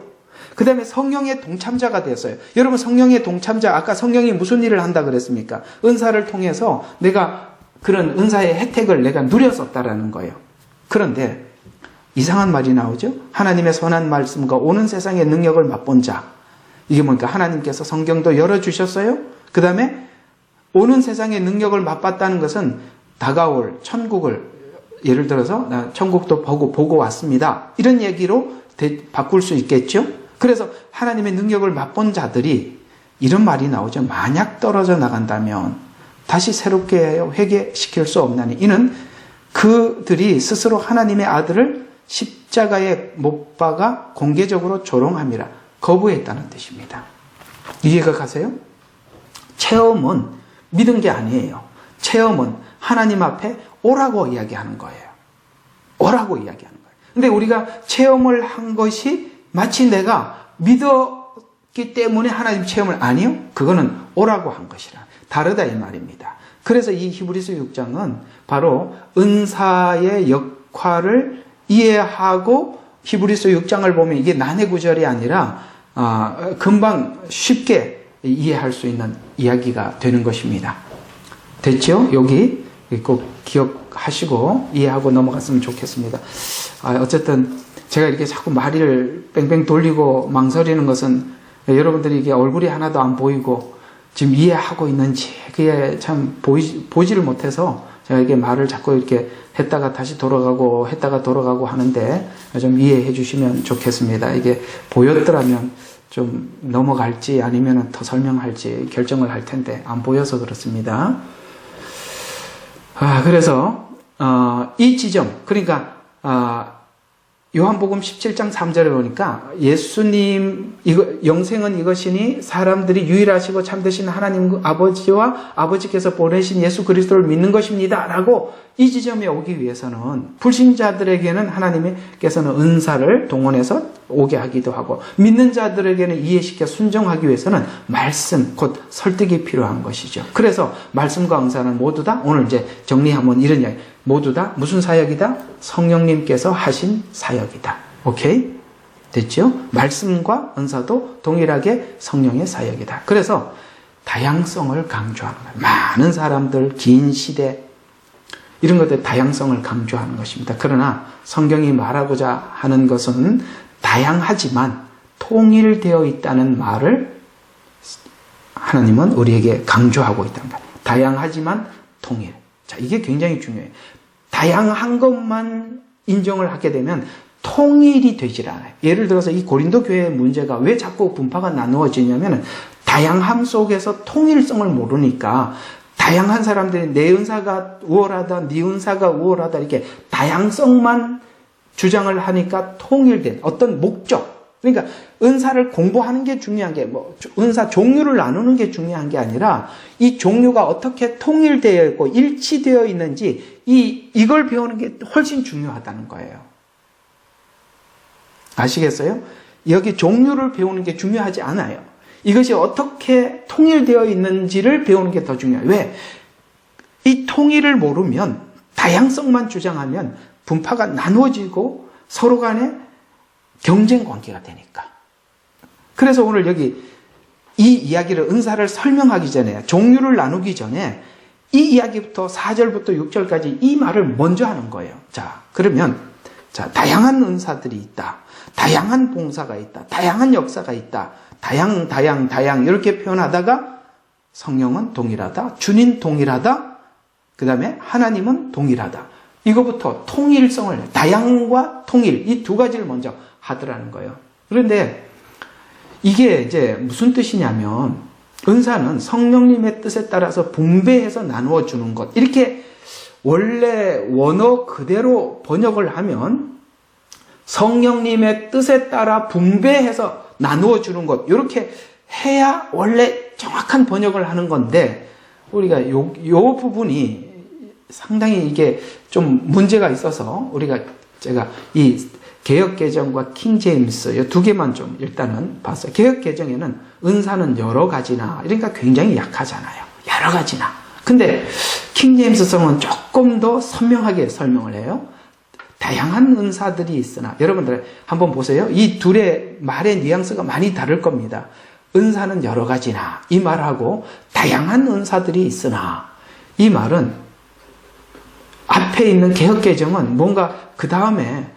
A: 그 다음에 성령의 동참자가 되었어요. 여러분, 성령의 동참자, 아까 성령이 무슨 일을 한다 그랬습니까? 은사를 통해서 내가 그런 은사의 혜택을 내가 누렸었다라는 거예요. 그런데 이상한 말이 나오죠? 하나님의 선한 말씀과 오는 세상의 능력을 맛본 자. 이게 뭡니까? 하나님께서 성경도 열어주셨어요. 그 다음에 오는 세상의 능력을 맛봤다는 것은 다가올 천국을, 예를 들어서 나 천국도 보고 왔습니다, 이런 얘기로 바꿀 수 있겠죠? 그래서 하나님의 능력을 맛본 자들이 이런 말이 나오죠. 만약 떨어져 나간다면 다시 새롭게 회개시킬 수 없나니 이는 그들이 스스로 하나님의 아들을 십자가에 못 박아 공개적으로 조롱함이라 거부했다는 뜻입니다. 이해가 가세요? 체험은 믿은 게 아니에요. 체험은 하나님 앞에 오라고 이야기하는 거예요. 오라고 이야기하는 거예요. 근데 우리가 체험을 한 것이 마치 내가 믿었기 때문에 하나님 체험을, 아니요, 그거는 오라고 한 것이라 다르다 이 말입니다. 그래서 이 히브리서 6장은 바로 은사의 역할을 이해하고 히브리서 6장을 보면 이게 난해 구절이 아니라 금방 쉽게 이해할 수 있는 이야기가 되는 것입니다. 됐죠? 여기 꼭 기억하시고 이해하고 넘어갔으면 좋겠습니다. 어쨌든 제가 이렇게 자꾸 말을 뺑뺑 돌리고 망설이는 것은 여러분들이 이게 얼굴이 하나도 안 보이고 지금 이해하고 있는지 그게 참 보지를 못해서 제가 이게 말을 자꾸 이렇게 했다가 다시 돌아가고 했다가 돌아가고 하는데 좀 이해해 주시면 좋겠습니다. 이게 보였더라면 좀 넘어갈지 아니면 더 설명할지 결정을 할 텐데 안 보여서 그렇습니다. 그래서 이 지점, 그러니까 요한복음 17장 3절에 보니까 예수님 영생은 이것이니 사람들이 유일하시고 참되신 하나님 아버지와 아버지께서 보내신 예수 그리스도를 믿는 것입니다 라고 이 지점에 오기 위해서는 불신자들에게는 하나님께서는 은사를 동원해서 오게 하기도 하고 믿는 자들에게는 이해시켜 순종하기 위해서는 말씀, 곧 설득이 필요한 것이죠. 그래서 말씀과 은사는 모두 다 오늘 이제 정리하면 이런 이야기, 모두 다 무슨 사역이다? 성령님께서 하신 사역이다. 오케이? 됐죠? 말씀과 은사도 동일하게 성령의 사역이다. 그래서 다양성을 강조하는 거예요. 많은 사람들, 긴 시대, 이런 것들 다양성을 강조하는 것입니다. 그러나 성경이 말하고자 하는 것은 다양하지만 통일되어 있다는 말을 하나님은 우리에게 강조하고 있답니다. 다양하지만 통일. 자, 이게 굉장히 중요해요. 다양한 것만 인정을 하게 되면 통일이 되질 않아요. 예를 들어서 이 고린도 교회의 문제가 왜 자꾸 분파가 나누어지냐면 다양함 속에서 통일성을 모르니까 다양한 사람들이 내 은사가 우월하다, 네 은사가 우월하다 이렇게 다양성만 주장을 하니까 통일된 어떤 목적. 그러니까 은사를 공부하는 게 중요한 게 은사 종류를 나누는 게 중요한 게 아니라 이 종류가 어떻게 통일되어 있고 일치되어 있는지 이걸 배우는 게 훨씬 중요하다는 거예요. 아시겠어요? 여기 종류를 배우는 게 중요하지 않아요. 이것이 어떻게 통일되어 있는지를 배우는 게 더 중요해요. 왜? 이 통일을 모르면 다양성만 주장하면 분파가 나누어지고 서로 간에 경쟁 관계가 되니까. 그래서 오늘 여기 이 이야기를 은사를 설명하기 전에 종류를 나누기 전에 이 이야기부터 4절부터 6절까지 이 말을 먼저 하는 거예요. 자, 그러면 다양한 은사들이 있다. 다양한 봉사가 있다. 다양한 역사가 있다. 다양 이렇게 표현하다가 성령은 동일하다. 주님 동일하다. 그 다음에 하나님은 동일하다. 이거부터 통일성을 다양과 통일 이 두 가지를 먼저 하더라는 거예요. 그런데 이게 이제 무슨 뜻이냐면 은사는 성령님의 뜻에 따라서 분배해서 나누어 주는 것. 이렇게 원래 원어 그대로 번역을 하면 성령님의 뜻에 따라 분배해서 나누어 주는 것. 이렇게 해야 원래 정확한 번역을 하는 건데 우리가 요 부분이 상당히 이게 좀 문제가 있어서 제가 이 개역개정과 킹제임스 이 두 개만 좀 일단은 봤어요. 개역개정에는 은사는 여러 가지나 그러니까 굉장히 약하잖아요. 여러 가지나. 근데 킹제임스성은 조금 더 선명하게 설명을 해요. 다양한 은사들이 있으나 여러분들 한번 보세요. 이 둘의 말의 뉘앙스가 많이 다를 겁니다. 은사는 여러 가지나 이 말하고 다양한 은사들이 있으나 이 말은 앞에 있는 개역개정은 뭔가 그 다음에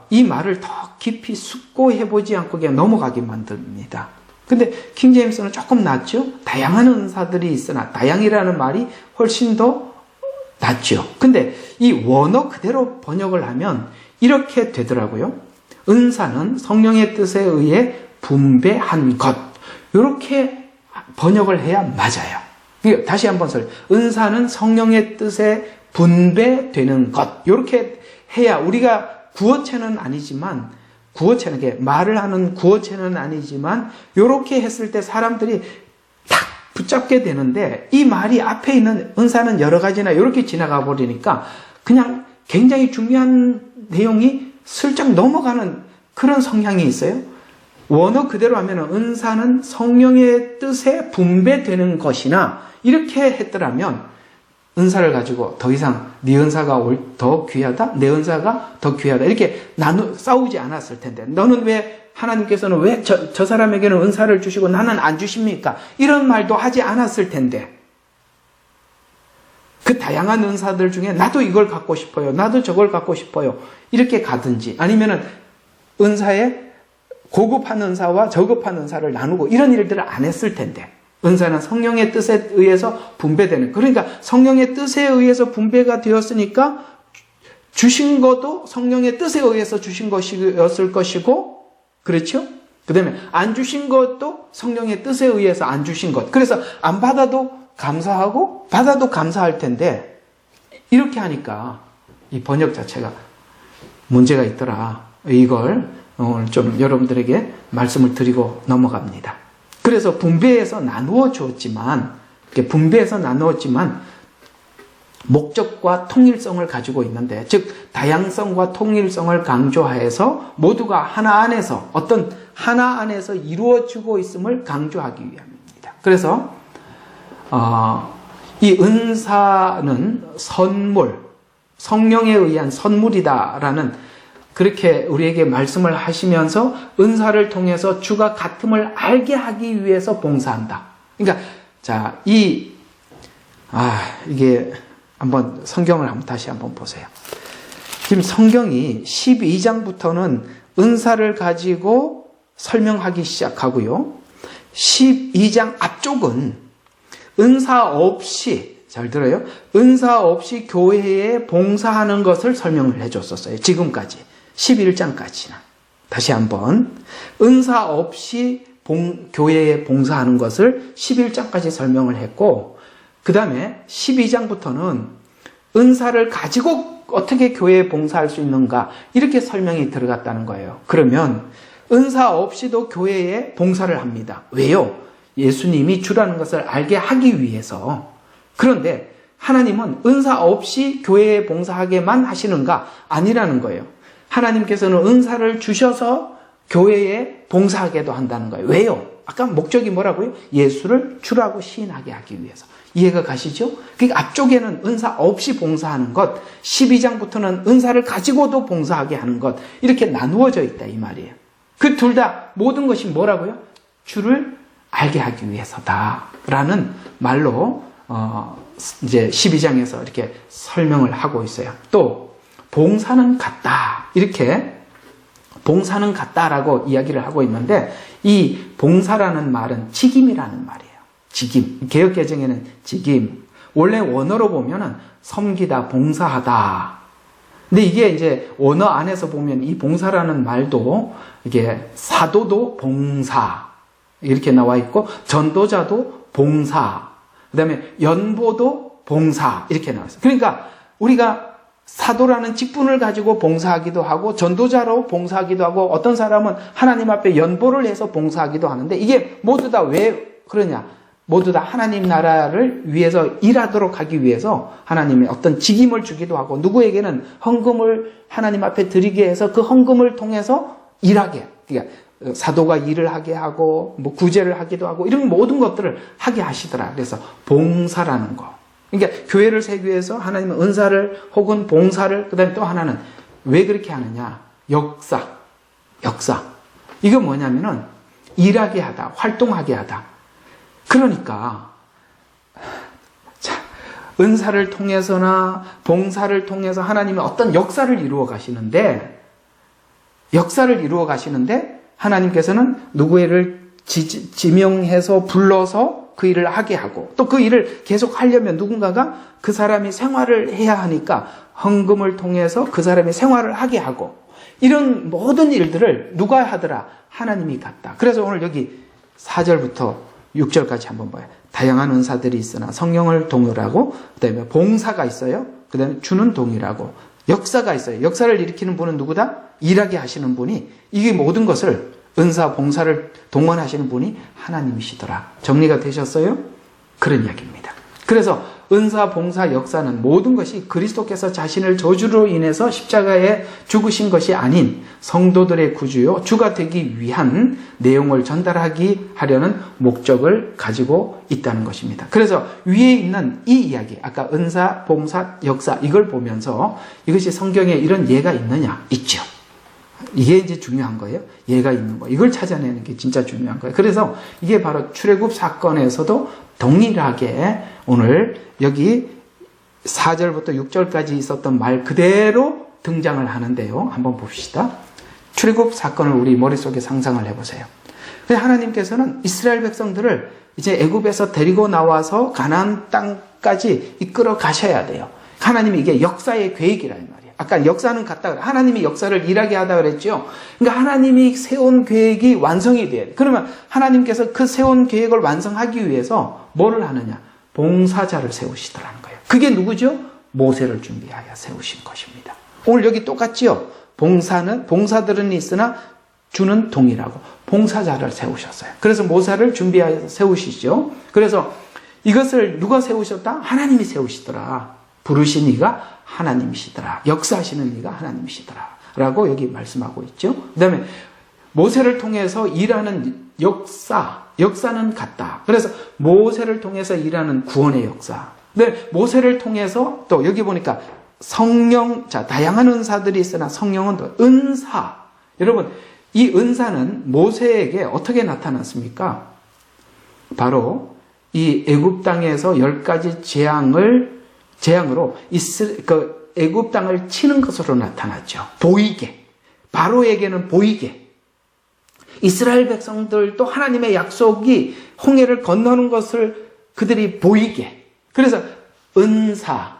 A: 이 말을 더 깊이 숙고해보지 않고 그냥 넘어가게 만듭니다. 근데 킹제임스는 조금 낫죠? 다양한 은사들이 있으나 다양이라는 말이 훨씬 더 낫죠. 근데 이 원어 그대로 번역을 하면 이렇게 되더라고요. 은사는 성령의 뜻에 의해 분배한 것. 이렇게 번역을 해야 맞아요. 다시 한번 은사는 성령의 뜻에 분배되는 것. 이렇게 해야 우리가 구어체는 아니지만 구어체는 말을 하는 구어체는 아니지만 이렇게 했을 때 사람들이 딱 붙잡게 되는데 이 말이 앞에 있는 은사는 여러 가지나 이렇게 지나가 버리니까 그냥 굉장히 중요한 내용이 슬쩍 넘어가는 그런 성향이 있어요. 원어 그대로 하면 은사는 성령의 뜻에 분배되는 것이나 이렇게 했더라면 은사를 가지고 더 이상 네 은사가 더 귀하다, 내 은사가 더 귀하다 이렇게 싸우지 않았을 텐데 너는 왜 하나님께서는 왜 저 사람에게는 은사를 주시고 나는 안 주십니까? 이런 말도 하지 않았을 텐데 그 다양한 은사들 중에 나도 이걸 갖고 싶어요, 나도 저걸 갖고 싶어요 이렇게 가든지 아니면은 은사에 고급한 은사와 저급한 은사를 나누고 이런 일들을 안 했을 텐데 은사는 성령의 뜻에 의해서 분배되는 그러니까 성령의 뜻에 의해서 분배가 되었으니까 주신 것도 성령의 뜻에 의해서 주신 것이었을 것이고 그렇죠? 그 다음에 안 주신 것도 성령의 뜻에 의해서 안 주신 것 그래서 안 받아도 감사하고 받아도 감사할 텐데 이렇게 하니까 이 번역 자체가 문제가 있더라. 이걸 오늘 좀 여러분들에게 말씀을 드리고 넘어갑니다. 그래서 분배해서 나누어 주었지만 목적과 통일성을 가지고 있는데 즉 다양성과 통일성을 강조해서 모두가 하나 안에서 어떤 하나 안에서 이루어지고 있음을 강조하기 위함입니다. 그래서 이 은사는 선물, 성령에 의한 선물이다라는 그렇게 우리에게 말씀을 하시면서 은사를 통해서 주가 같음을 알게 하기 위해서 봉사한다. 그러니까 이게 한번 성경을 다시 한번 보세요. 지금 성경이 12장부터는 은사를 가지고 설명하기 시작하고요. 12장 앞쪽은 은사 없이, 잘 들어요? 은사 없이 교회에 봉사하는 것을 설명을 해줬었어요. 지금까지. 11장까지는. 다시 한번. 은사 없이 교회에 봉사하는 것을 11장까지 설명을 했고, 그 다음에 12장부터는 은사를 가지고 어떻게 교회에 봉사할 수 있는가, 이렇게 설명이 들어갔다는 거예요. 그러면 은사 없이도 교회에 봉사를 합니다. 왜요? 예수님이 주라는 것을 알게 하기 위해서. 그런데 하나님은 은사 없이 교회에 봉사하게만 하시는가? 아니라는 거예요. 하나님께서는 은사를 주셔서 교회에 봉사하게도 한다는 거예요. 왜요? 아까 목적이 뭐라고요? 예수를 주라고 시인하게 하기 위해서. 이해가 가시죠? 그러니까 앞쪽에는 은사 없이 봉사하는 것, 12장부터는 은사를 가지고도 봉사하게 하는 것, 이렇게 나누어져 있다 이 말이에요. 그 둘 다 모든 것이 뭐라고요? 주를 알게 하기 위해서다라는 말로 이제 12장에서 이렇게 설명을 하고 있어요. 또 봉사는 같다, 이렇게 봉사는 같다라고 이야기를 하고 있는데, 이 봉사라는 말은 직임이라는 말이에요. 직임. 개역개정에는 직임. 원래 원어로 보면은 섬기다, 봉사하다. 근데 이게 이제 원어 안에서 보면 이 봉사라는 말도 이게 사도도 봉사 이렇게 나와 있고, 전도자도 봉사, 그 다음에 연보도 봉사 이렇게 나와 있어요. 그러니까 우리가 사도라는 직분을 가지고 봉사하기도 하고, 전도자로 봉사하기도 하고, 어떤 사람은 하나님 앞에 연보를 해서 봉사하기도 하는데, 이게 모두 다 왜 그러냐? 모두 다 하나님 나라를 위해서 일하도록 하기 위해서 하나님의 어떤 직임을 주기도 하고, 누구에게는 헌금을 하나님 앞에 드리게 해서 그 헌금을 통해서 일하게, 그러니까 사도가 일을 하게 하고, 뭐 구제를 하기도 하고, 이런 모든 것들을 하게 하시더라. 그래서 봉사라는 거. 그러니까 교회를 세우기 위해서 하나님은 은사를 혹은 봉사를, 그 다음에 또 하나는 왜 그렇게 하느냐? 역사. 이거 뭐냐면은 일하게 하다, 활동하게 하다. 그러니까 자, 은사를 통해서나 봉사를 통해서 하나님은 어떤 역사를 이루어 가시는데, 하나님께서는 누구를 지명해서 불러서 그 일을 하게 하고, 또 그 일을 계속 하려면 누군가가 그 사람이 생활을 해야 하니까 헌금을 통해서 그 사람이 생활을 하게 하고, 이런 모든 일들을 누가 하더라? 하나님이 갔다. 그래서 오늘 여기 4절부터 6절까지 한번 봐요. 다양한 은사들이 있으나 성령을 동일하고, 그 다음에 봉사가 있어요. 그 다음에 주는 동일하고, 역사가 있어요. 역사를 일으키는 분은 누구다? 일하게 하시는 분이, 이게 모든 것을 은사, 봉사를 동원하시는 분이 하나님이시더라. 정리가 되셨어요? 그런 이야기입니다. 그래서 은사, 봉사, 역사는 모든 것이 그리스도께서 자신을 저주로 인해서 십자가에 죽으신 것이 아닌 성도들의 구주요, 주가 되기 위한 내용을 전달하기 하려는 목적을 가지고 있다는 것입니다. 그래서 위에 있는 이 이야기, 아까 은사, 봉사, 역사, 이걸 보면서 이것이 성경에 이런 예가 있느냐? 있죠. 이게 이제 중요한 거예요. 예가 있는 거. 이걸 찾아내는 게 진짜 중요한 거예요. 그래서 이게 바로 출애굽 사건에서도 동일하게 오늘 여기 4절부터 6절까지 있었던 말 그대로 등장을 하는데요. 한번 봅시다. 출애굽 사건을 우리 머릿속에 상상을 해보세요. 하나님께서는 이스라엘 백성들을 이제 애굽에서 데리고 나와서 가나안 땅까지 이끌어 가셔야 돼요. 하나님이 이게 역사의 계획이라는 말이에요. 아까 역사는 같다 그래. 하나님이 역사를 일하게 하다 그랬죠. 그러니까 하나님이 세운 계획이 완성이 돼야 돼. 그러면 하나님께서 그 세운 계획을 완성하기 위해서 뭐를 하느냐? 봉사자를 세우시더라는 거예요. 그게 누구죠? 모세를 준비하여 세우신 것입니다. 오늘 여기 똑같지요? 봉사들은 있으나 주는 동일하고 봉사자를 세우셨어요. 그래서 모세를 준비하여 세우시죠. 그래서 이것을 누가 세우셨다? 하나님이 세우시더라. 부르신 이가 하나님이시더라. 역사하시는 이가 하나님이시더라. 라고 여기 말씀하고 있죠. 그 다음에 모세를 통해서 일하는 역사는 같다. 그래서 모세를 통해서 일하는 구원의 역사. 근데 모세를 통해서 또 여기 보니까 성령, 자, 다양한 은사들이 있으나 성령은 또 은사. 여러분, 이 은사는 모세에게 어떻게 나타났습니까? 바로 이 애굽 땅에서 10가지 재앙으로 애굽 땅을 치는 것으로 나타났죠. 보이게. 바로에게는 보이게. 이스라엘 백성들도 하나님의 약속이 홍해를 건너는 것을 그들이 보이게. 그래서 은사.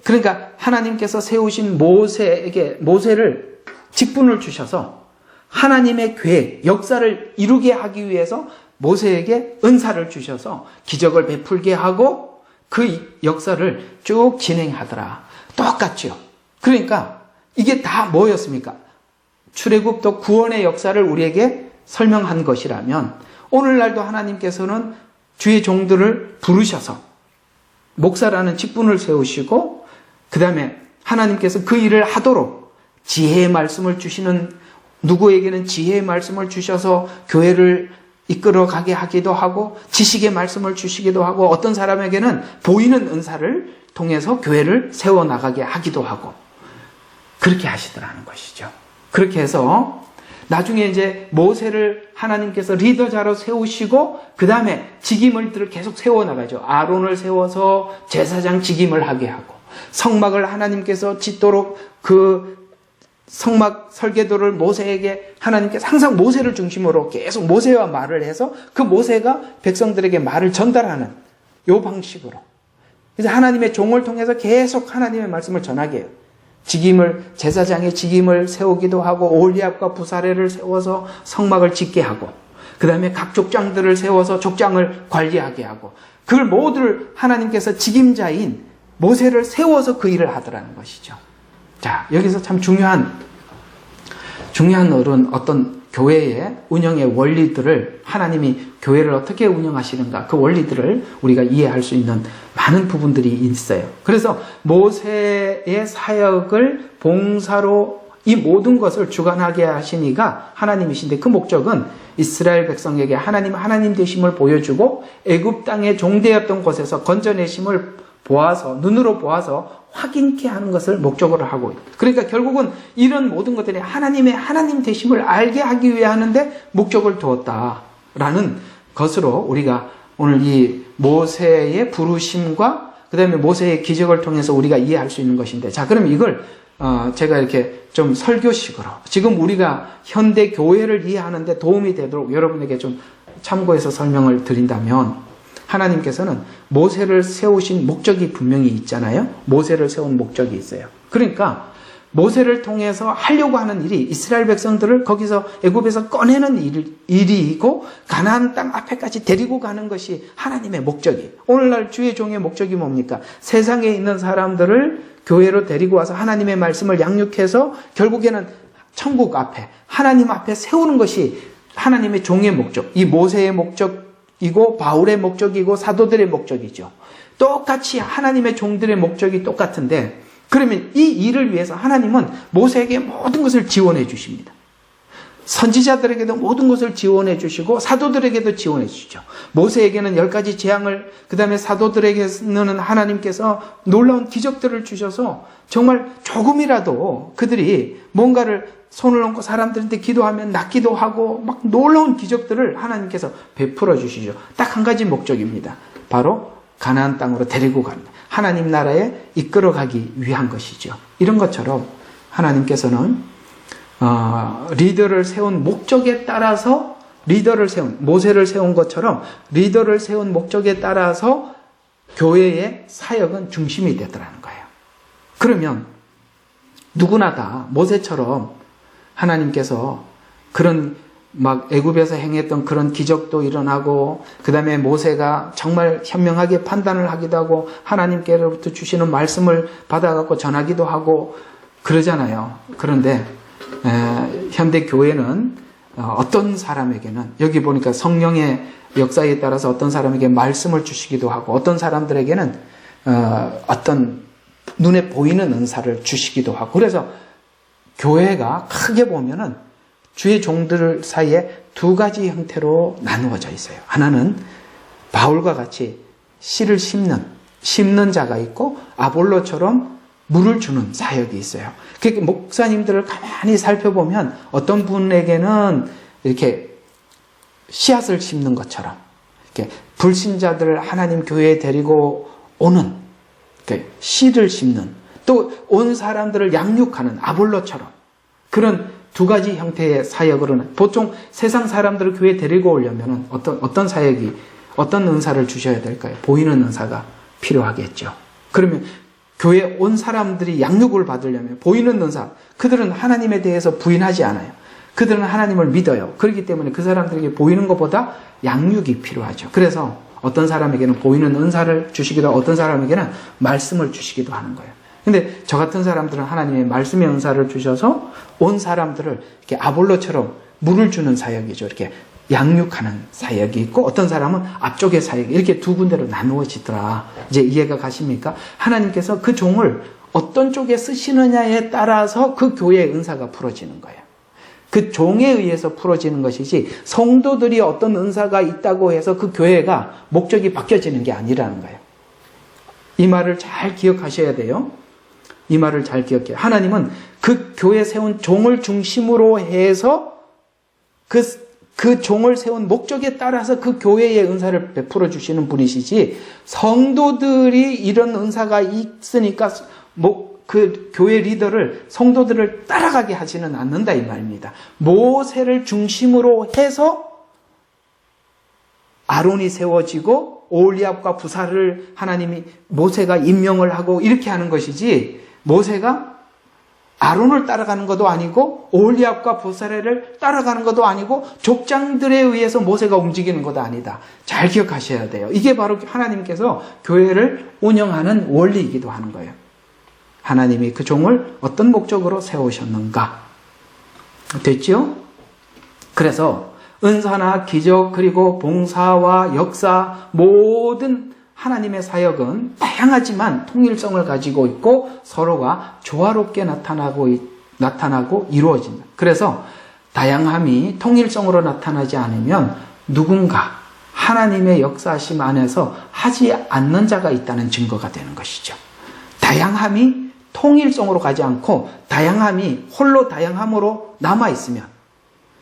A: 그러니까 하나님께서 세우신 모세를 직분을 주셔서 하나님의 계획, 역사를 이루게 하기 위해서 모세에게 은사를 주셔서 기적을 베풀게 하고 그 역사를 쭉 진행하더라. 똑같죠. 그러니까 이게 다 뭐였습니까? 출애굽도 구원의 역사를 우리에게 설명한 것이라면 오늘날도 하나님께서는 주의 종들을 부르셔서 목사라는 직분을 세우시고 그 다음에 하나님께서 그 일을 하도록 지혜의 말씀을 주시는, 누구에게는 지혜의 말씀을 주셔서 교회를 이끌어 가게 하기도 하고 지식의 말씀을 주시기도 하고 어떤 사람에게는 보이는 은사를 통해서 교회를 세워나가게 하기도 하고 그렇게 하시더라는 것이죠. 그렇게 해서 나중에 이제 모세를 하나님께서 리더자로 세우시고 그 다음에 직임들을 계속 세워나가죠. 아론을 세워서 제사장 직임을 하게 하고 성막을 하나님께서 짓도록 그 성막 설계도를 모세에게 하나님께서 항상 모세를 중심으로 계속 모세와 말을 해서 그 모세가 백성들에게 말을 전달하는 요 방식으로. 그래서 하나님의 종을 통해서 계속 하나님의 말씀을 전하게 해요. 제사장의 직임을 세우기도 하고 올리압과 부사레를 세워서 성막을 짓게 하고 그 다음에 각 족장들을 세워서 족장을 관리하게 하고 그걸 모두를 하나님께서 직임자인 모세를 세워서 그 일을 하더라는 것이죠. 자, 여기서 참 중요한 어떤 교회의 운영의 원리들을 하나님이 교회를 어떻게 운영하시는가 그 원리들을 우리가 이해할 수 있는 많은 부분들이 있어요. 그래서 모세의 사역을 봉사로 이 모든 것을 주관하게 하신 이가 하나님이신데 그 목적은 이스라엘 백성에게 하나님 되심을 보여주고 애굽 땅의 종되었던 곳에서 건져내심을 보아서 눈으로 보아서 확인케 하는 것을 목적으로 하고 있다. 그러니까 결국은 이런 모든 것들이 하나님의 하나님 되심을 알게 하기 위해 하는데 목적을 두었다라는 것으로 우리가 오늘 이 모세의 부르심과 그 다음에 모세의 기적을 통해서 우리가 이해할 수 있는 것인데 자 그럼 이걸 제가 이렇게 좀 설교식으로 지금 우리가 현대 교회를 이해하는데 도움이 되도록 여러분에게 좀 참고해서 설명을 드린다면 하나님께서는 모세를 세우신 목적이 분명히 있잖아요. 모세를 세운 목적이 있어요. 그러니까 모세를 통해서 하려고 하는 일이 이스라엘 백성들을 거기서 애굽에서 꺼내는 일이고 가나안 땅 앞에까지 데리고 가는 것이 하나님의 목적이에요. 오늘날 주의 종의 목적이 뭡니까? 세상에 있는 사람들을 교회로 데리고 와서 하나님의 말씀을 양육해서 결국에는 천국 앞에 하나님 앞에 세우는 것이 하나님의 종의 목적. 이 모세의 목적이고 바울의 목적이고 사도들의 목적이죠. 똑같이 하나님의 종들의 목적이 똑같은데 그러면 이 일을 위해서 하나님은 모세에게 모든 것을 지원해 주십니다. 선지자들에게도 모든 것을 지원해 주시고 사도들에게도 지원해 주시죠. 모세에게는 10가지 재앙을 그 다음에 사도들에게는 하나님께서 놀라운 기적들을 주셔서 정말 조금이라도 그들이 뭔가를 손을 얹고 사람들한테 기도하면 낫기도 하고 막 놀라운 기적들을 하나님께서 베풀어 주시죠. 딱 한 가지 목적입니다. 바로 가나안 땅으로 데리고 가는 하나님 나라에 이끌어가기 위한 것이죠. 이런 것처럼 하나님께서는 리더를 세운 목적에 따라서 모세를 세운 것처럼 리더를 세운 목적에 따라서 교회의 사역은 중심이 되더라는 거예요. 그러면 누구나 다 모세처럼 하나님께서 그런 막 애굽에서 행했던 그런 기적도 일어나고 그 다음에 모세가 정말 현명하게 판단을 하기도 하고 하나님께로부터 주시는 말씀을 받아갖고 전하기도 하고 그러잖아요. 그런데 현대 교회는 어떤 사람에게는 여기 보니까 성령의 역사에 따라서 어떤 사람에게 말씀을 주시기도 하고 어떤 사람들에게는 어떤 눈에 보이는 은사를 주시기도 하고 그래서 교회가 크게 보면은 주의 종들 사이에 2가지 형태로 나누어져 있어요. 하나는 바울과 같이 씨를 심는 자가 있고 아볼로처럼 물을 주는 사역이 있어요. 그러니까 목사님들을 가만히 살펴보면 어떤 분에게는 이렇게 씨앗을 심는 것처럼 이렇게 불신자들을 하나님 교회에 데리고 오는 씨를 심는 또 온 사람들을 양육하는 아볼로처럼 그런 두 가지 형태의 사역으로는 보통 세상 사람들을 교회에 데리고 오려면 어떤 사역이, 어떤 은사를 주셔야 될까요? 보이는 은사가 필요하겠죠. 그러면 교회에 온 사람들이 양육을 받으려면 보이는 은사, 그들은 하나님에 대해서 부인하지 않아요. 그들은 하나님을 믿어요. 그렇기 때문에 그 사람들에게 보이는 것보다 양육이 필요하죠. 그래서 어떤 사람에게는 보이는 은사를 주시기도 하고 어떤 사람에게는 말씀을 주시기도 하는 거예요. 근데 저 같은 사람들은 하나님의 말씀의 은사를 주셔서 온 사람들을 이렇게 아볼로처럼 물을 주는 사역이죠. 이렇게 양육하는 사역이 있고 어떤 사람은 앞쪽의 사역이 이렇게 두 군데로 나누어지더라. 이제 이해가 가십니까? 하나님께서 그 종을 어떤 쪽에 쓰시느냐에 따라서 그 교회의 은사가 풀어지는 거예요. 그 종에 의해서 풀어지는 것이지 성도들이 어떤 은사가 있다고 해서 그 교회가 목적이 바뀌어지는 게 아니라는 거예요. 이 말을 잘 기억하셔야 돼요. 이 말을 잘 기억해요. 하나님은 그 교회 세운 종을 중심으로 해서 그 종을 세운 목적에 따라서 그 교회의 은사를 베풀어 주시는 분이시지 성도들이 이런 은사가 있으니까 그 교회 리더를 성도들을 따라가게 하지는 않는다 이 말입니다. 모세를 중심으로 해서 아론이 세워지고 올리압과 부사를 하나님이 모세가 임명을 하고 이렇게 하는 것이지 모세가 아론을 따라가는 것도 아니고 올리압과 부사를 따라가는 것도 아니고 족장들에 의해서 모세가 움직이는 것도 아니다. 잘 기억하셔야 돼요. 이게 바로 하나님께서 교회를 운영하는 원리이기도 하는 거예요. 하나님이 그 종을 어떤 목적으로 세우셨는가? 됐죠? 그래서 은사나 기적 그리고 봉사와 역사 모든 하나님의 사역은 다양하지만 통일성을 가지고 있고 서로가 조화롭게 나타나고 이루어진다. 그래서 다양함이 통일성으로 나타나지 않으면 누군가 하나님의 역사심 안에서 하지 않는 자가 있다는 증거가 되는 것이죠. 다양함이 통일성으로 가지 않고 다양함이 홀로 다양함으로 남아있으면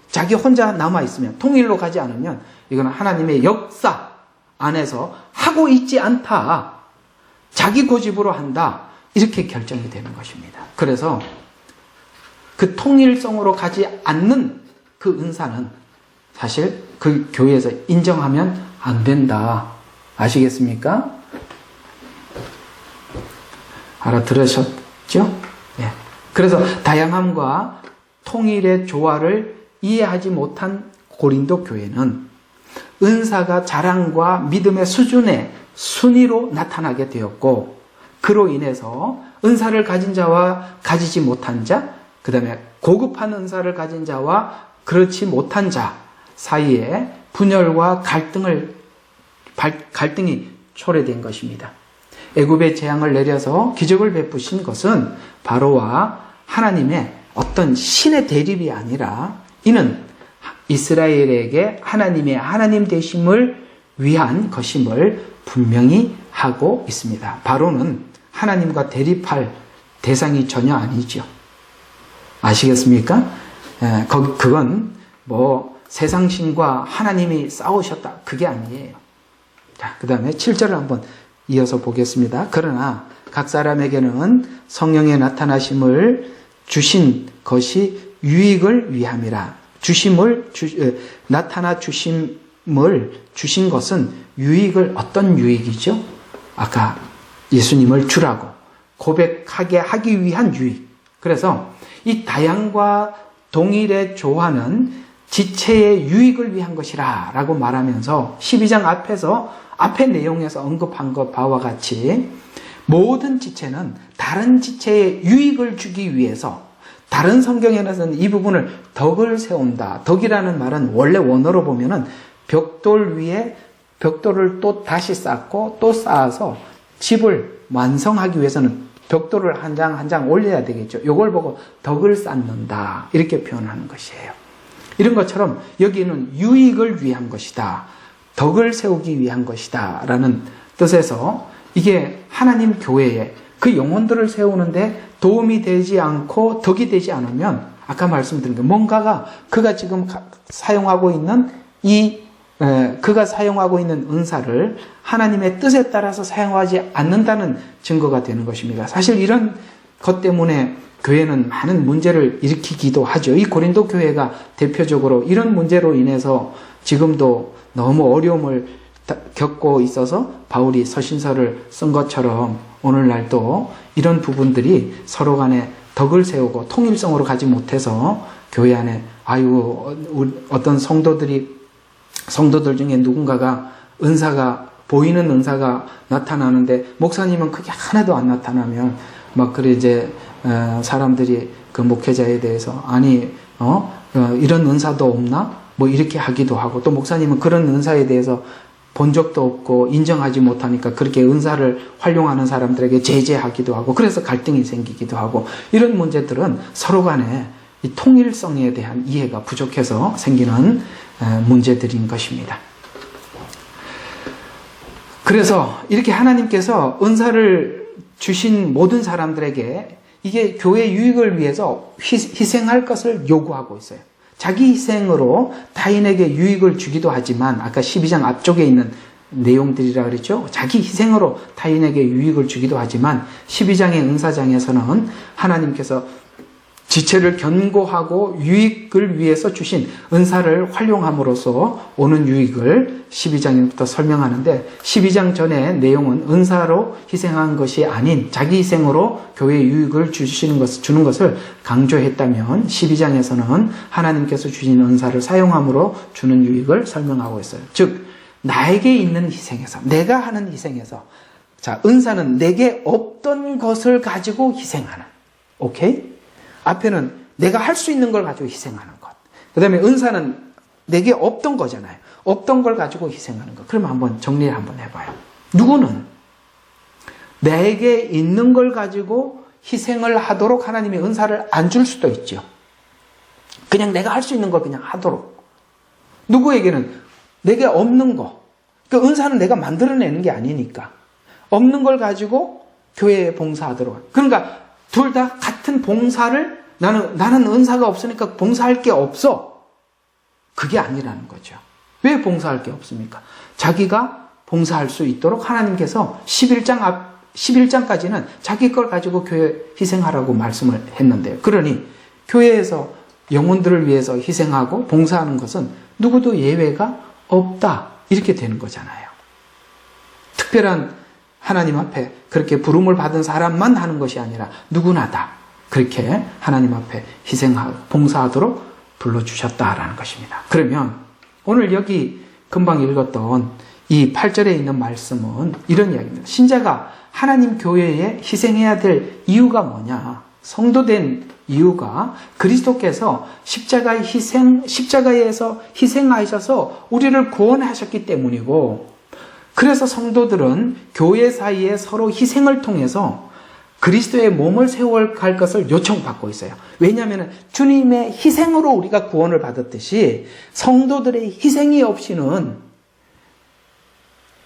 A: 자기 혼자 남아있으면 통일로 가지 않으면 이거는 하나님의 역사 안에서 하고 있지 않다. 자기 고집으로 한다. 이렇게 결정이 되는 것입니다. 그래서 그 통일성으로 가지 않는 그 은사는 사실 그 교회에서 인정하면 안 된다. 아시겠습니까? 알아들으셨죠? 예. 그래서 다양함과 통일의 조화를 이해하지 못한 고린도 교회는 은사가 자랑과 믿음의 수준의 순위로 나타나게 되었고 그로 인해서 은사를 가진 자와 가지지 못한 자, 그 다음에 고급한 은사를 가진 자와 그렇지 못한 자 사이에 분열과 갈등이 초래된 것입니다. 애굽의 재앙을 내려서 기적을 베푸신 것은 바로와 하나님의 어떤 신의 대립이 아니라 이는 이스라엘에게 하나님의 하나님 되심을 위한 것임을 분명히 하고 있습니다. 바로는 하나님과 대립할 대상이 전혀 아니죠. 아시겠습니까? 그건 세상신과 하나님이 싸우셨다. 그게 아니에요. 자, 그 다음에 7절을 한번 이어서 보겠습니다. 그러나 각 사람에게는 성령의 나타나심을 주신 것이 유익을 위함이라. 나타나 주심을 주신 것은 유익을 어떤 유익이죠? 아까 예수님을 주라고 고백하게 하기 위한 유익. 그래서 이 다양과 동일의 조화는 지체의 유익을 위한 것이라 라고 말하면서 12장 앞의 내용에서 언급한 것 바와 같이 모든 지체는 다른 지체의 유익을 주기 위해서 다른 성경에는 이 부분을 덕을 세운다. 덕이라는 말은 원래 원어로 보면은 벽돌 위에 벽돌을 또 다시 쌓고 또 쌓아서 집을 완성하기 위해서는 벽돌을 한 장 한 장 올려야 되겠죠. 이걸 보고 덕을 쌓는다. 이렇게 표현하는 것이에요. 이런 것처럼 여기는 유익을 위한 것이다. 덕을 세우기 위한 것이다. 라는 뜻에서 이게 하나님 교회에 그 영혼들을 세우는데 도움이 되지 않고 덕이 되지 않으면 아까 말씀드린 게 뭔가가 그가 지금 사용하고 있는 그가 사용하고 있는 은사를 하나님의 뜻에 따라서 사용하지 않는다는 증거가 되는 것입니다. 사실 이런 것 때문에 교회는 많은 문제를 일으키기도 하죠. 이 고린도 교회가 대표적으로 이런 문제로 인해서 지금도 너무 어려움을 겪고 있어서 바울이 서신서를 쓴 것처럼 오늘날도 이런 부분들이 서로 간에 덕을 세우고 통일성으로 가지 못해서 교회 안에 어떤 성도들 중에 누군가가 보이는 은사가 나타나는데 목사님은 그게 하나도 안 나타나면 사람들이 그 목회자에 대해서 이런 은사도 없나? 뭐 이렇게 하기도 하고, 또 목사님은 그런 은사에 대해서 본 적도 없고 인정하지 못하니까 그렇게 은사를 활용하는 사람들에게 제재하기도 하고, 그래서 갈등이 생기기도 하고, 이런 문제들은 서로 간에 이 통일성에 대한 이해가 부족해서 생기는 문제들인 것입니다. 그래서 이렇게 하나님께서 은사를 주신 모든 사람들에게 이게 교회 유익을 위해서 희생할 것을 요구하고 있어요. 자기 희생으로 타인에게 유익을 주기도 하지만, 아까 12장 앞쪽에 있는 내용들이라 그랬죠. 자기 희생으로 타인에게 유익을 주기도 하지만 12장의 은사장에서는 하나님께서 지체를 견고하고 유익을 위해서 주신 은사를 활용함으로써 오는 유익을 12장부터 설명하는데, 12장 전의 내용은 은사로 희생한 것이 아닌 자기 희생으로 교회에 유익을 주는 것을 강조했다면, 12장에서는 하나님께서 주신 은사를 사용함으로 주는 유익을 설명하고 있어요. 즉 나에게 있는 희생에서, 내가 하는 희생에서, 은사는 내게 없던 것을 가지고 희생하는, 오케이? 앞에는 내가 할 수 있는 걸 가지고 희생하는 것. 그 다음에 은사는 내게 없던 거잖아요. 없던 걸 가지고 희생하는 것. 그러면 한번 정리를 한번 해봐요. 누구는 내게 있는 걸 가지고 희생을 하도록 하나님이 은사를 안 줄 수도 있죠. 그냥 내가 할 수 있는 걸 그냥 하도록. 누구에게는 내게 없는 거. 그 은사는 내가 만들어내는 게 아니니까. 없는 걸 가지고 교회에 봉사하도록. 그러니까 둘 다 같은 봉사를, 나는 은사가 없으니까 봉사할 게 없어. 그게 아니라는 거죠. 왜 봉사할 게 없습니까? 자기가 봉사할 수 있도록 하나님께서 11장까지는 자기 걸 가지고 교회 희생하라고 말씀을 했는데요. 그러니 교회에서 영혼들을 위해서 희생하고 봉사하는 것은 누구도 예외가 없다. 이렇게 되는 거잖아요. 특별한 하나님 앞에 그렇게 부름을 받은 사람만 하는 것이 아니라 누구나 다 그렇게 하나님 앞에 희생하고 봉사하도록 불러주셨다라는 것입니다. 그러면 오늘 여기 금방 읽었던 이 8절에 있는 말씀은 이런 이야기입니다. 신자가 하나님 교회에 희생해야 될 이유가 뭐냐? 성도된 이유가 그리스도께서 십자가에서 희생하셔서 우리를 구원하셨기 때문이고, 그래서 성도들은 교회 사이에 서로 희생을 통해서 그리스도의 몸을 세워갈 것을 요청받고 있어요. 왜냐하면 주님의 희생으로 우리가 구원을 받았듯이 성도들의 희생이 없이는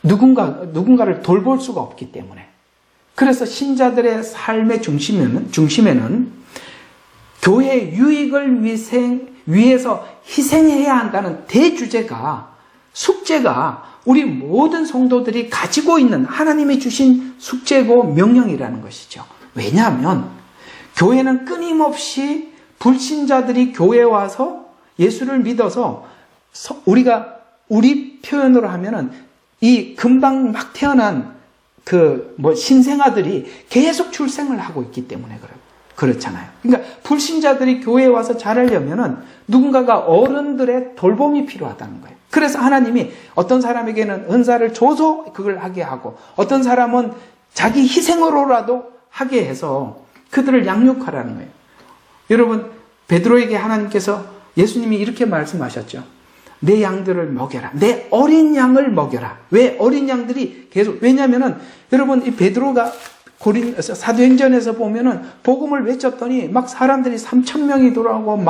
A: 누군가를 돌볼 수가 없기 때문에. 그래서 신자들의 삶의 중심에는 교회의 유익을 위해서 희생해야 한다는 대주제가, 숙제가 우리 모든 성도들이 가지고 있는 하나님이 주신 숙제고 명령이라는 것이죠. 왜냐하면 교회는 끊임없이 불신자들이 교회에 와서 예수를 믿어서 우리 표현으로 하면은 이 금방 막 태어난 신생아들이 계속 출생을 하고 있기 때문에 그렇잖아요. 그러니까 불신자들이 교회에 와서 자라려면은 누군가가 어른들의 돌봄이 필요하다는 거예요. 그래서 하나님이 어떤 사람에게는 은사를 줘서 그걸 하게 하고, 어떤 사람은 자기 희생으로라도 하게 해서 그들을 양육하라는 거예요. 여러분, 베드로에게 하나님께서, 예수님이 이렇게 말씀하셨죠. 내 양들을 먹여라. 내 어린 양을 먹여라. 왜 어린 양들이 계속, 왜냐면은 여러분, 이 베드로가 사도행전에서 보면은 복음을 외쳤더니 막 사람들이 3,000명이 돌아오고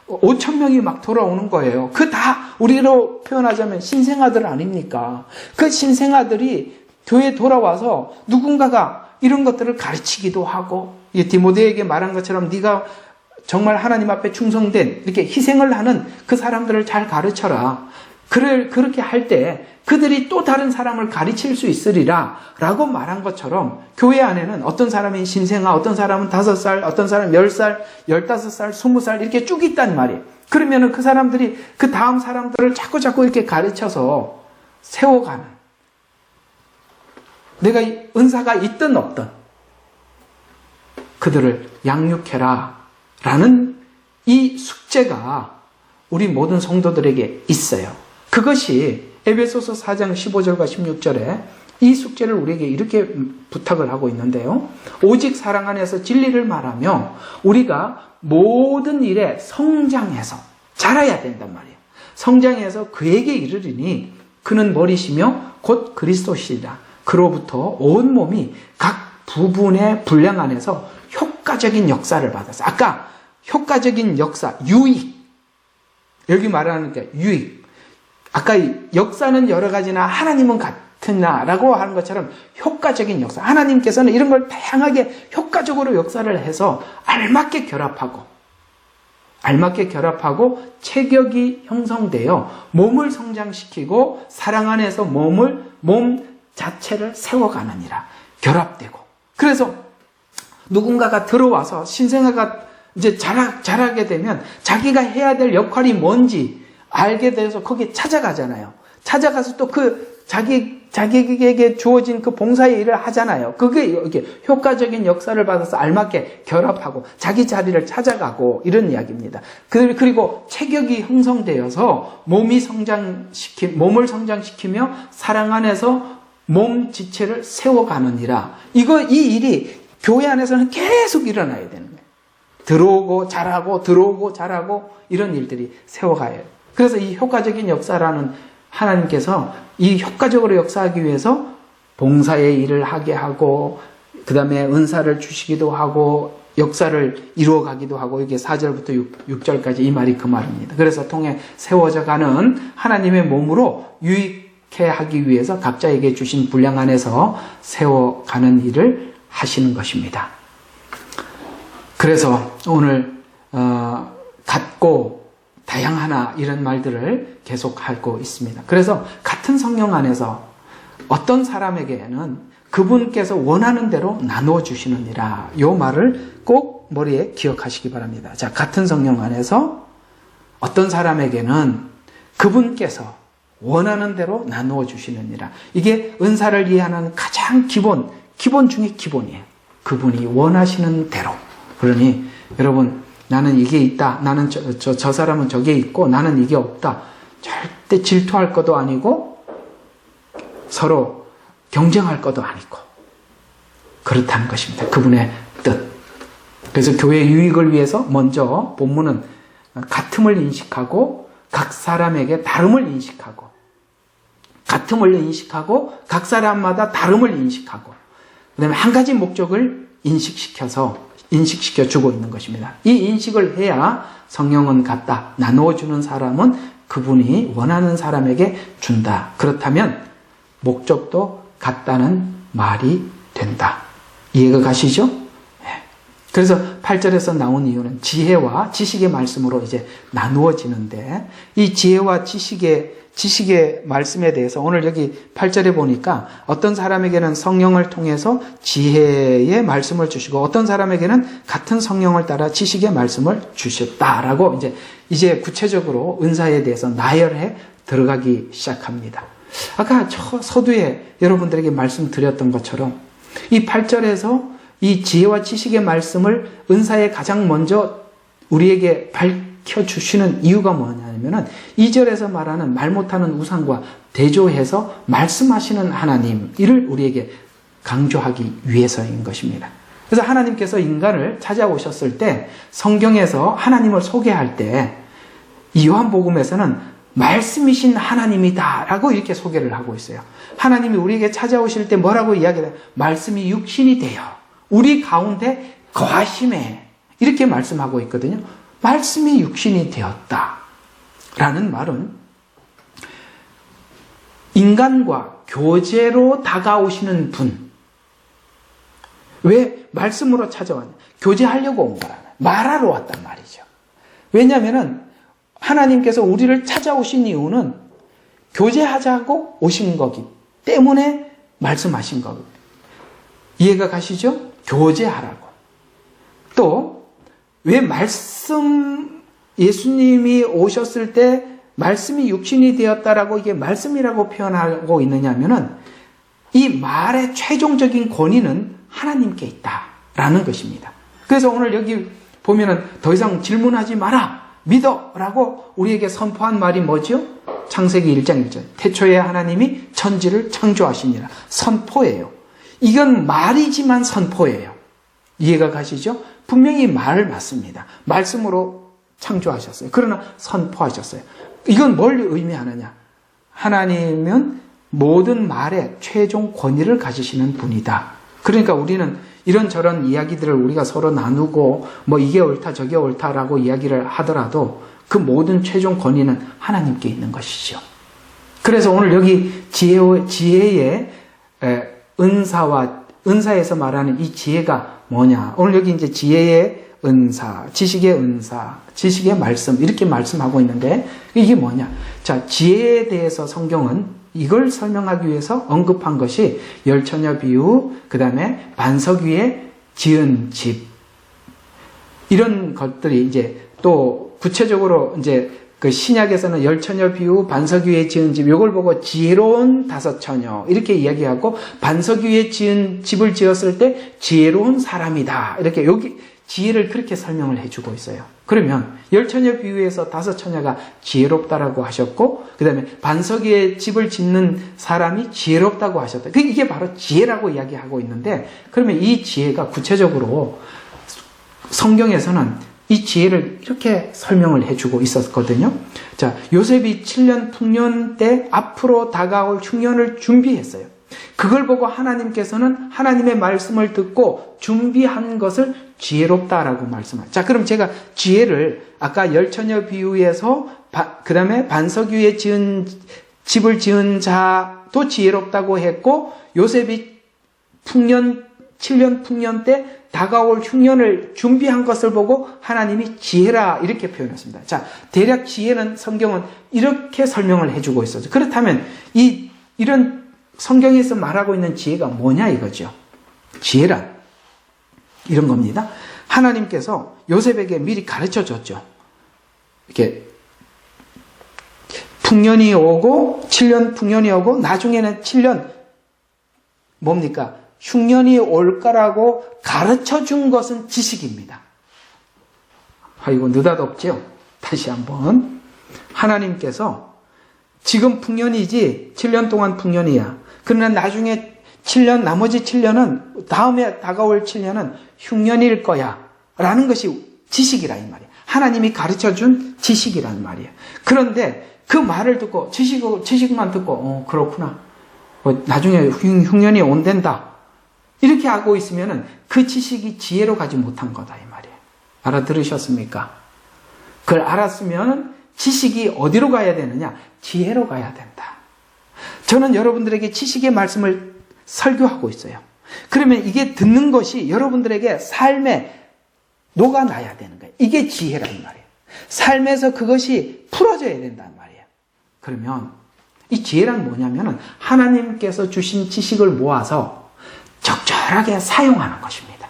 A: 5,000명이 막 돌아오는 거예요. 그 다 우리로 표현하자면 신생아들 아닙니까? 그 신생아들이 교회에 돌아와서 누군가가 이런 것들을 가르치기도 하고, 디모데에게 말한 것처럼 네가 정말 하나님 앞에 충성된 이렇게 희생을 하는 그 사람들을 잘 가르쳐라. 그렇게 할 때 그들이 또 다른 사람을 가르칠 수 있으리라 라고 말한 것처럼 교회 안에는 어떤 사람이 신생아, 어떤 사람은 5살, 어떤 사람은 10살, 15살, 20살 이렇게 쭉 있단 말이에요. 그러면은 그 사람들이 그 다음 사람들을 자꾸 이렇게 가르쳐서 세워가는, 내가 은사가 있든 없든 그들을 양육해라 라는 이 숙제가 우리 모든 성도들에게 있어요. 그것이 에베소서 4장 15절과 16절에 이 숙제를 우리에게 이렇게 부탁을 하고 있는데요. 오직 사랑 안에서 진리를 말하며 우리가 모든 일에 성장해서 자라야 된단 말이에요. 성장해서 그에게 이르리니 그는 머리시며 곧 그리스도시리라. 그로부터 온 몸이 각 부분의 분량 안에서 효과적인 역사를 받았어요. 아까 효과적인 역사, 유익. 여기 말하는 게 유익. 아까 역사는 여러 가지나 하나님은 같으나라고 하는 것처럼 효과적인 역사. 하나님께서는 이런 걸 다양하게 효과적으로 역사를 해서 알맞게 결합하고 체격이 형성되어 몸을 성장시키고 사랑 안에서 몸 자체를 세워가느니라. 결합되고. 그래서 누군가가 들어와서 신생아가 이제 자라게 되면 자기가 해야 될 역할이 뭔지 알게 돼서 거기에 찾아가잖아요. 찾아가서 또 자기에게 주어진 그 봉사의 일을 하잖아요. 그게 이렇게 효과적인 역사를 받아서 알맞게 결합하고 자기 자리를 찾아가고 이런 이야기입니다. 그리고 체격이 형성되어서 몸을 성장시키며 사랑 안에서 몸 지체를 세워가느니라. 이 일이 교회 안에서는 계속 일어나야 되는 거예요. 들어오고 자라고 이런 일들이 세워가야 해요. 그래서 이 효과적인 역사라는 하나님께서 이 효과적으로 역사하기 위해서 봉사의 일을 하게 하고 그 다음에 은사를 주시기도 하고 역사를 이루어가기도 하고 이게 4절부터 6절까지 이 말이 그 말입니다. 그래서 통해 세워져가는 하나님의 몸으로 유익해 하기 위해서 각자에게 주신 분량 안에서 세워가는 일을 하시는 것입니다. 그래서 오늘 같고 다양하나 이런 말들을 계속하고 있습니다. 그래서 같은 성령 안에서 어떤 사람에게는 그분께서 원하는 대로 나누어 주시느니라. 이 말을 꼭 머리에 기억하시기 바랍니다. 자, 같은 성령 안에서 어떤 사람에게는 그분께서 원하는 대로 나누어 주시느니라. 이게 은사를 이해하는 가장 기본 중에 기본이에요. 그분이 원하시는 대로. 그러니 여러분, 나는 이게 있다. 나는 저 사람은 저게 있고 나는 이게 없다. 절대 질투할 것도 아니고 서로 경쟁할 것도 아니고 그렇다는 것입니다. 그분의 뜻. 그래서 교회의 유익을 위해서 먼저 본문은 같음을 인식하고 각 사람에게 다름을 인식하고 같음을 인식하고 각 사람마다 다름을 인식하고 그다음에 한 가지 목적을 인식시켜 주고 있는 것입니다. 이 인식을 해야 성령은 같다. 나누어 주는 사람은 그분이 원하는 사람에게 준다. 그렇다면 목적도 같다는 말이 된다. 이해가 가시죠? 네. 그래서 8절에서 나온 이유는 지혜와 지식의 말씀으로 이제 나누어지는데 이 지혜와 지식의 말씀에 대해서 오늘 여기 8절에 보니까 어떤 사람에게는 성령을 통해서 지혜의 말씀을 주시고 어떤 사람에게는 같은 성령을 따라 지식의 말씀을 주셨다라고 이제 구체적으로 은사에 대해서 나열해 들어가기 시작합니다. 아까 서두에 여러분들에게 말씀드렸던 것처럼 이 8절에서 이 지혜와 지식의 말씀을 은사에 가장 먼저 우리에게 밝혀주시는 이유가 뭐냐면은 2절에서 말하는 말 못하는 우상과 대조해서 말씀하시는 하나님, 이를 우리에게 강조하기 위해서인 것입니다. 그래서 하나님께서 인간을 찾아오셨을 때 성경에서 하나님을 소개할 때 이 요한복음에서는 말씀이신 하나님이다 라고 이렇게 소개를 하고 있어요. 하나님이 우리에게 찾아오실 때 뭐라고 이야기해요? 말씀이 육신이 되어 우리 가운데 거하심에, 이렇게 말씀하고 있거든요. 말씀이 육신이 되었다 라는 말은 인간과 교제로 다가오시는 분. 왜 말씀으로 찾아왔냐? 교제하려고 온 거라. 말하러 왔단 말이죠. 왜냐하면 하나님께서 우리를 찾아오신 이유는 교제하자고 오신 거기 때문에 말씀하신 거거든요. 이해가 가시죠? 교제하라고. 또 왜 예수님이 오셨을 때 말씀이 육신이 되었다라고 이게 말씀이라고 표현하고 있느냐 하면은 이 말의 최종적인 권위는 하나님께 있다라는 것입니다. 그래서 오늘 여기 보면은 더 이상 질문하지 마라, 믿어라고 우리에게 선포한 말이 뭐죠? 창세기 1장 1절. 태초에 하나님이 천지를 창조하시니라. 선포예요. 이건 말이지만 선포예요. 이해가 가시죠? 분명히 말 맞습니다. 말씀으로 창조하셨어요. 그러나 선포하셨어요. 이건 뭘 의미하느냐? 하나님은 모든 말에 최종 권위를 가지시는 분이다. 그러니까 우리는 이런저런 이야기들을 우리가 서로 나누고 뭐 이게 옳다 저게 옳다라고 이야기를 하더라도 그 모든 최종 권위는 하나님께 있는 것이죠. 그래서 오늘 여기 지혜의 은사에서 말하는 이 지혜가 뭐냐? 오늘 여기 이제 지혜의 은사, 지식의 은사, 지식의 말씀 이렇게 말씀하고 있는데 이게 뭐냐? 자, 지혜에 대해서 성경은 이걸 설명하기 위해서 언급한 것이 열처녀 비유, 그 다음에 반석 위에 지은 집 이런 것들이 이제 또 구체적으로 이제 그 신약에서는 열처녀 비유, 반석 위에 지은 집, 이걸 보고 지혜로운 다섯 처녀 이렇게 이야기하고 반석 위에 지은 집을 지었을 때 지혜로운 사람이다. 이렇게 여기 지혜를 그렇게 설명을 해주고 있어요. 그러면 열처녀 비유에서 다섯 처녀가 지혜롭다라고 하셨고, 그 다음에 반석 위에 집을 짓는 사람이 지혜롭다고 하셨다. 이게 바로 지혜라고 이야기하고 있는데, 그러면 이 지혜가 구체적으로 성경에서는 이 지혜를 이렇게 설명을 해주고 있었거든요. 자, 요셉이 7년 풍년 때 앞으로 다가올 흉년을 준비했어요. 그걸 보고 하나님께서는 하나님의 말씀을 듣고 준비한 것을 지혜롭다라고 말씀하죠. 자, 그럼 제가 지혜를 아까 열처녀 비유에서 그 다음에 반석 위에 집을 지은 자도 지혜롭다고 했고, 요셉이 7년 풍년 때 다가올 흉년을 준비한 것을 보고 하나님이 지혜라 이렇게 표현했습니다. 자, 대략 지혜는 성경은 이렇게 설명을 해주고 있어요. 그렇다면 이런 성경에서 말하고 있는 지혜가 뭐냐 이거죠. 지혜란 이런 겁니다. 하나님께서 요셉에게 미리 가르쳐 줬죠. 이렇게 풍년이 오고 7년 풍년이 오고 나중에는 7년 뭡니까? 흉년이 올 거라고 가르쳐 준 것은 지식입니다. 아이고 느닷없죠? 다시 한번. 하나님께서 지금 풍년이지 7년 동안 풍년이야. 그러나 나중에 7년, 나머지 7년은 다음에 다가올 7년은 흉년일 거야. 라는 것이 지식이라 이 말이야. 하나님이 가르쳐 준 지식이란 말이야. 그런데 그 말을 듣고 지식만 듣고 그렇구나. 나중에 흉년이 온댄다. 이렇게 하고 있으면은 그 지식이 지혜로 가지 못한 거다 이 말이에요. 알아들으셨습니까? 그걸 알았으면 지식이 어디로 가야 되느냐? 지혜로 가야 된다. 저는 여러분들에게 지식의 말씀을 설교하고 있어요. 그러면 이게 듣는 것이 여러분들에게 삶에 녹아나야 되는 거예요. 이게 지혜란 말이에요. 삶에서 그것이 풀어져야 된단 말이에요. 그러면 이 지혜란 뭐냐면은 하나님께서 주신 지식을 모아서 적절하게 사용하는 것입니다.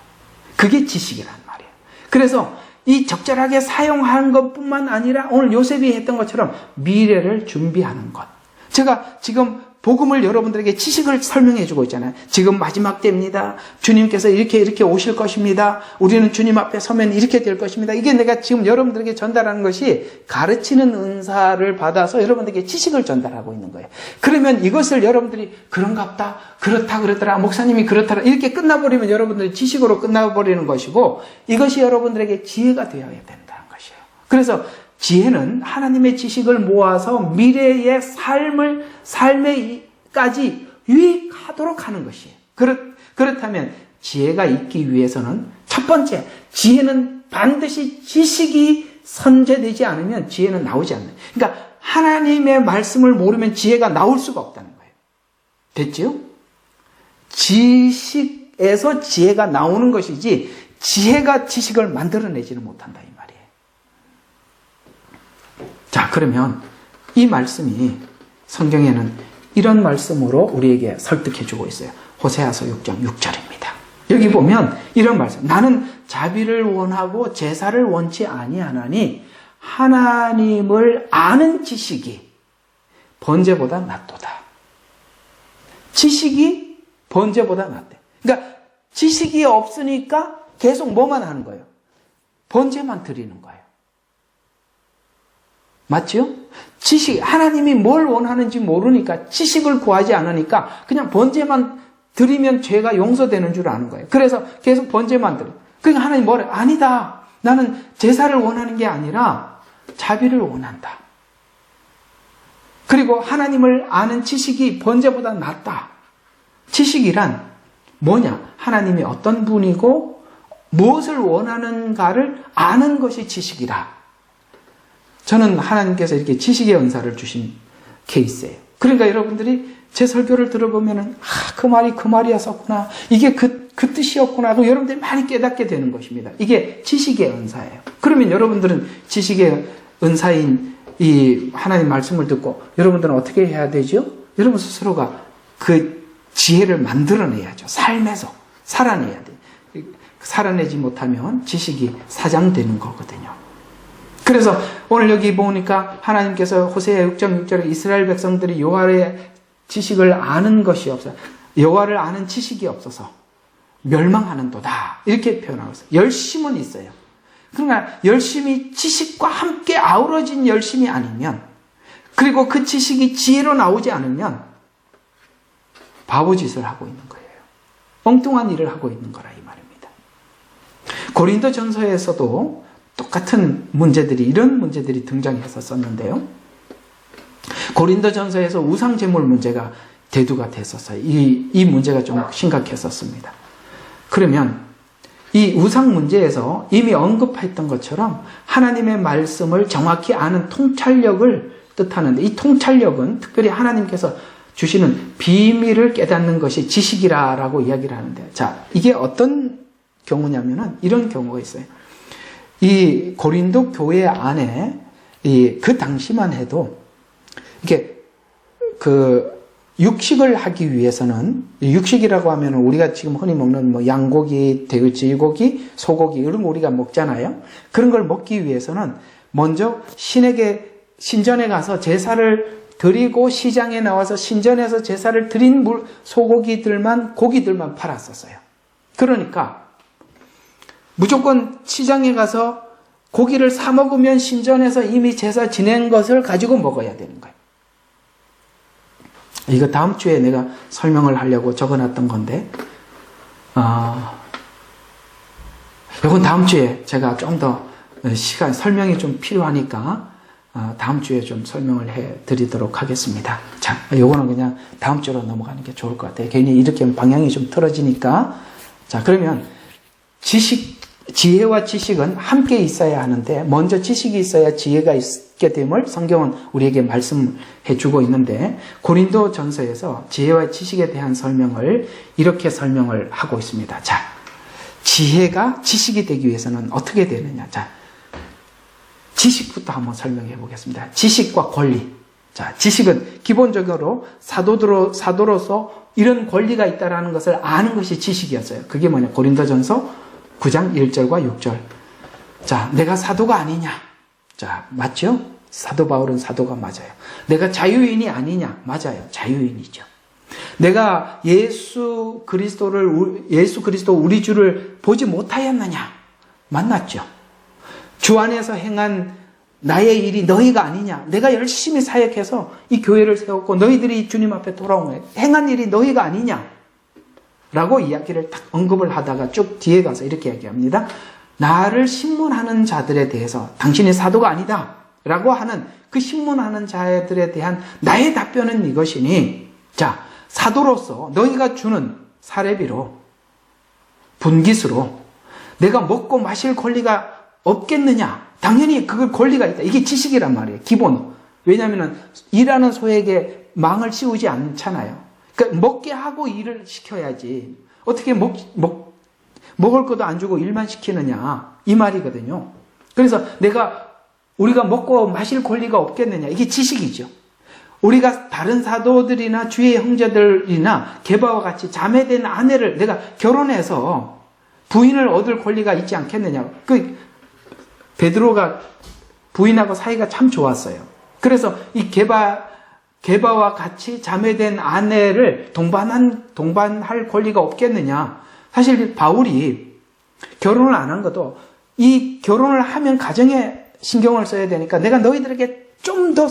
A: 그게 지식이란 말이에요. 그래서 이 적절하게 사용하는 것뿐만 아니라 오늘 요셉이 했던 것처럼 미래를 준비하는 것. 제가 지금 복음을 여러분들에게 지식을 설명해 주고 있잖아요. 지금 마지막 때입니다. 주님께서 이렇게 오실 것입니다. 우리는 주님 앞에 서면 이렇게 될 것입니다. 이게 내가 지금 여러분들에게 전달하는 것이 가르치는 은사를 받아서 여러분들에게 지식을 전달하고 있는 거예요. 그러면 이것을 여러분들이 그런갑다, 그렇다 그러더라, 목사님이 그렇더라 이렇게 끝나버리면 여러분들이 지식으로 끝나버리는 것이고, 이것이 여러분들에게 지혜가 되어야 된다는 것이에요. 그래서 지혜는 하나님의 지식을 모아서 미래의 삶에까지 유익하도록 하는 것이에요. 그렇다면 지혜가 있기 위해서는 첫 번째, 지혜는 반드시 지식이 선제되지 않으면 지혜는 나오지 않는. 그러니까 하나님의 말씀을 모르면 지혜가 나올 수가 없다는 거예요. 됐죠? 지식에서 지혜가 나오는 것이지 지혜가 지식을 만들어내지는 못한다 이 말이에요. 자, 그러면 이 말씀이 성경에는 이런 말씀으로 우리에게 설득해주고 있어요. 호세아서 6장 6절입니다. 여기 보면 이런 말씀. 나는 자비를 원하고 제사를 원치 아니하나니 하나님을 아는 지식이 번제보다 낫도다. 지식이 번제보다 낫대. 그러니까 지식이 없으니까 계속 뭐만 하는 거예요? 번제만 드리는 거예요. 맞죠? 지식, 하나님이 뭘 원하는지 모르니까 지식을 구하지 않으니까 그냥 번제만 드리면 죄가 용서되는 줄 아는 거예요. 그래서 계속 번제만 드려. 그러니까 하나님 뭐래? 아니다. 나는 제사를 원하는 게 아니라 자비를 원한다. 그리고 하나님을 아는 지식이 번제보다 낫다. 지식이란 뭐냐? 하나님이 어떤 분이고 무엇을 원하는가를 아는 것이 지식이라. 저는 하나님께서 이렇게 지식의 은사를 주신 케이스예요. 그러니까 여러분들이 제 설교를 들어보면은 그 말이 그 말이었었구나. 이게 그 뜻이었구나. 하고 여러분들이 많이 깨닫게 되는 것입니다. 이게 지식의 은사예요. 그러면 여러분들은 지식의 은사인 이 하나님 말씀을 듣고 여러분들은 어떻게 해야 되죠? 여러분 스스로가 그 지혜를 만들어내야죠. 삶에서 살아내야 돼요. 살아내지 못하면 지식이 사장되는 거거든요. 그래서 오늘 여기 보니까 하나님께서 호세아 6장 6절에 이스라엘 백성들이 여호와의 지식을 아는 것이 없어요. 여호와를 아는 지식이 없어서 멸망하는도다. 이렇게 표현하고 있어요. 열심은 있어요. 그러나 열심이 지식과 함께 아우러진 열심이 아니면, 그리고 그 지식이 지혜로 나오지 않으면 바보짓을 하고 있는 거예요. 엉뚱한 일을 하고 있는 거라 이 말입니다. 고린도전서에서도 똑같은 문제들이, 이런 문제들이 등장했었는데요. 고린도전서에서 우상제물 문제가 대두가 됐었어요. 이 문제가 좀 심각했었습니다. 그러면 이 우상 문제에서 이미 언급했던 것처럼 하나님의 말씀을 정확히 아는 통찰력을 뜻하는데, 이 통찰력은 특별히 하나님께서 주시는 비밀을 깨닫는 것이 지식이라고 이야기를 하는데, 자, 이게 어떤 경우냐면은 이런 경우가 있어요. 이 고린도 교회 안에 그 당시만 해도 이게 육식을 하기 위해서는, 육식이라고 하면 우리가 지금 흔히 먹는 뭐 양고기, 돼지고기, 소고기 이런 거 우리가 먹잖아요. 그런 걸 먹기 위해서는 먼저 신에게 신전에 가서 제사를 드리고 시장에 나와서 신전에서 제사를 드린 고기들만 팔았었어요. 그러니까 무조건 시장에 가서 고기를 사 먹으면 신전에서 이미 제사 지낸 것을 가지고 먹어야 되는 거예요. 이거 다음 주에 내가 설명을 하려고 적어놨던 건데, 이건 다음 주에 제가 좀 더 설명이 좀 필요하니까 다음 주에 좀 설명을 해드리도록 하겠습니다. 자, 요거는 그냥 다음 주로 넘어가는 게 좋을 것 같아요. 괜히 이렇게 하면 방향이 좀 틀어지니까. 자, 그러면 지혜와 지식은 함께 있어야 하는데, 먼저 지식이 있어야 지혜가 있게 됨을 성경은 우리에게 말씀해 주고 있는데, 고린도 전서에서 지혜와 지식에 대한 설명을 이렇게 설명을 하고 있습니다. 자, 지혜가 지식이 되기 위해서는 어떻게 되느냐. 자, 지식부터 한번 설명해 보겠습니다. 지식과 권리. 자, 지식은 기본적으로 사도로서 이런 권리가 있다는 것을 아는 것이 지식이었어요. 그게 뭐냐. 고린도전서 9장 1절과 6절. 자, 내가 사도가 아니냐? 자, 맞죠? 사도 바울은 사도가 맞아요. 내가 자유인이 아니냐? 맞아요. 자유인이죠. 내가 예수 그리스도 우리 주를 보지 못하였느냐? 만났죠. 주 안에서 행한 나의 일이 너희가 아니냐? 내가 열심히 사역해서 이 교회를 세웠고 너희들이 주님 앞에 돌아온 거예요. 행한 일이 너희가 아니냐? 라고 이야기를 딱 언급을 하다가 쭉 뒤에 가서 이렇게 얘기합니다. 나를 신문하는 자들에 대해서 당신이 사도가 아니다 라고 하는 그 신문하는 자들에 대한 나의 답변은 이것이니, 자, 사도로서 너희가 주는 사례비로, 분깃으로 내가 먹고 마실 권리가 없겠느냐? 당연히 그걸 권리가 있다. 이게 지식이란 말이에요. 기본. 왜냐하면 일하는 소에게 망을 씌우지 않잖아요. 그러니까 먹게 하고 일을 시켜야지. 어떻게 먹을 것도 안 주고 일만 시키느냐. 이 말이거든요. 그래서 우리가 먹고 마실 권리가 없겠느냐. 이게 지식이죠. 우리가 다른 사도들이나 주의 형제들이나 게바와 같이 자매된 아내를 내가 결혼해서 부인을 얻을 권리가 있지 않겠느냐. 베드로가 부인하고 사이가 참 좋았어요. 그래서 이 게바와 같이 자매된 아내를 동반할 권리가 없겠느냐. 사실 바울이 결혼을 안 한 것도 이 결혼을 하면 가정에 신경을 써야 되니까 내가 너희들에게 좀 더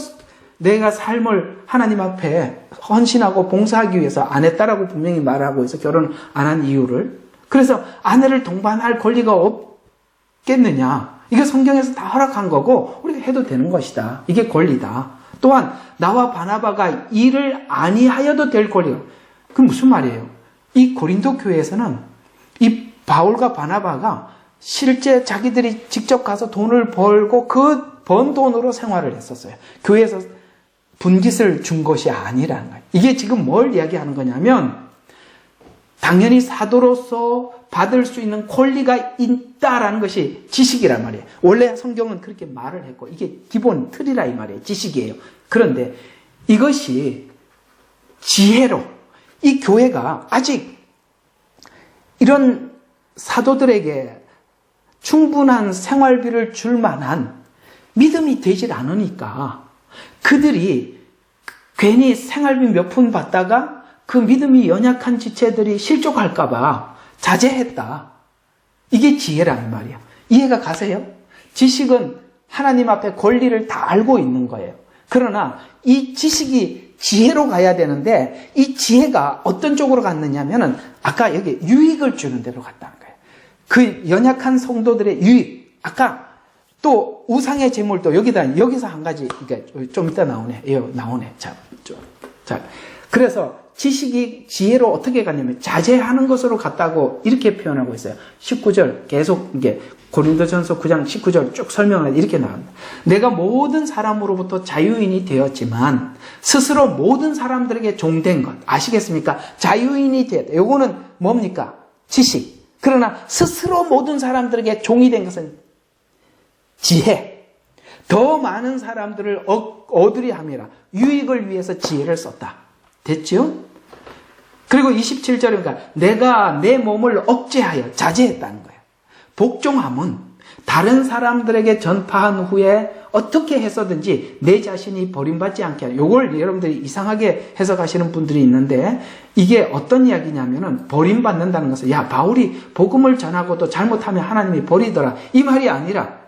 A: 내가 삶을 하나님 앞에 헌신하고 봉사하기 위해서 안 했다라고 분명히 말하고 있어. 결혼 안 한 이유를. 그래서 아내를 동반할 권리가 없겠느냐. 이게 성경에서 다 허락한 거고 우리가 해도 되는 것이다. 이게 권리다. 또한 나와 바나바가 일을 아니하여도 될 권리가. 그게 무슨 말이에요? 이 고린도 교회에서는 이 바울과 바나바가 실제 자기들이 직접 가서 돈을 벌고 그 번 돈으로 생활을 했었어요. 교회에서 분깃을 준 것이 아니라는 거예요. 이게 지금 뭘 이야기하는 거냐면 당연히 사도로서 받을 수 있는 권리가 있다라는 것이 지식이란 말이에요. 원래 성경은 그렇게 말을 했고 이게 기본 틀이라 이 말이에요. 지식이에요. 그런데 이것이 지혜로 이 교회가 아직 이런 사도들에게 충분한 생활비를 줄 만한 믿음이 되질 않으니까 그들이 괜히 생활비 몇 푼 받다가 그 믿음이 연약한 지체들이 실족할까봐 자제했다. 이게 지혜라는 말이야. 이해가 가세요? 지식은 하나님 앞에 권리를 다 알고 있는 거예요. 그러나 이 지식이 지혜로 가야 되는데 이 지혜가 어떤 쪽으로 갔느냐면은 아까 여기 유익을 주는 데로 갔다는 거예요. 그 연약한 성도들의 유익. 아까 또 우상의 제물도 여기서 한 가지, 그러니까 좀 이따 나오네. 나오네. 자. 그래서 지식이 지혜로 어떻게 갔냐면 자제하는 것으로 갔다고 이렇게 표현하고 있어요. 19절 계속 이게 고린도전서 9장 19절 쭉 설명을 이렇게 나옵니다. 내가 모든 사람으로부터 자유인이 되었지만 스스로 모든 사람들에게 종된 것 아시겠습니까? 자유인이 되었다. 요거는 뭡니까? 지식. 그러나 스스로 모든 사람들에게 종이 된 것은 지혜. 더 많은 사람들을 얻으려 함이라. 유익을 위해서 지혜를 썼다. 됐죠? 그리고 27절이니까 내가 내 몸을 억제하여 자제했다는 거예요. 복종함은 다른 사람들에게 전파한 후에 어떻게 해서든지 내 자신이 버림받지 않게 하는. 이걸 여러분들이 이상하게 해석하시는 분들이 있는데 이게 어떤 이야기냐면은 버림받는다는 것은 야 바울이 복음을 전하고도 잘못하면 하나님이 버리더라. 이 말이 아니라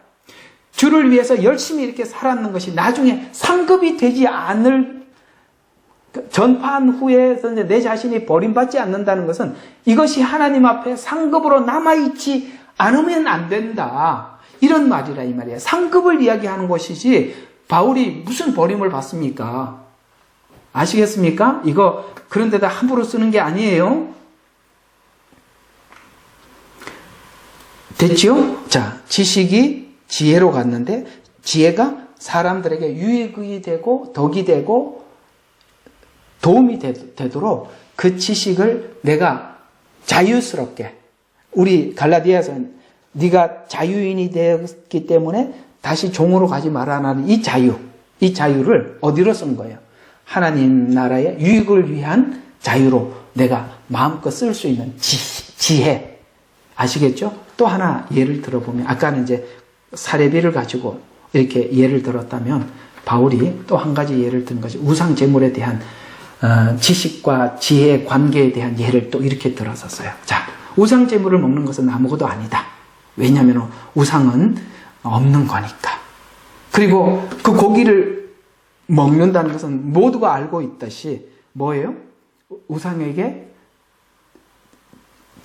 A: 주를 위해서 열심히 이렇게 살았는 것이 나중에 상급이 되지 않을 전파한 후에서 내 자신이 버림받지 않는다는 것은 이것이 하나님 앞에 상급으로 남아있지 않으면 안 된다. 이런 말이라 이 말이에요. 상급을 이야기하는 것이지 바울이 무슨 버림을 받습니까? 아시겠습니까? 이거 그런 데다 함부로 쓰는 게 아니에요. 됐죠? 자, 지식이 지혜로 갔는데 지혜가 사람들에게 유익이 되고 덕이 되고 도움이 되도록 그 지식을 내가 자유스럽게 우리 갈라디아서는 네가 자유인이 되었기 때문에 다시 종으로 가지 말아라는 이 자유를 어디로 쓴 거예요? 하나님 나라의 유익을 위한 자유로 내가 마음껏 쓸 수 있는 지혜 아시겠죠? 또 하나 예를 들어보면 아까는 이제 사례비를 가지고 이렇게 예를 들었다면 바울이 또 한 가지 예를 든 것이 우상 제물에 대한 지식과 지혜의 관계에 대한 예를 또 이렇게 들었었어요. 자, 우상 제물을 먹는 것은 아무것도 아니다. 왜냐하면 우상은 없는 거니까. 그리고 그 고기를 먹는다는 것은 모두가 알고 있듯이 뭐예요? 우상에게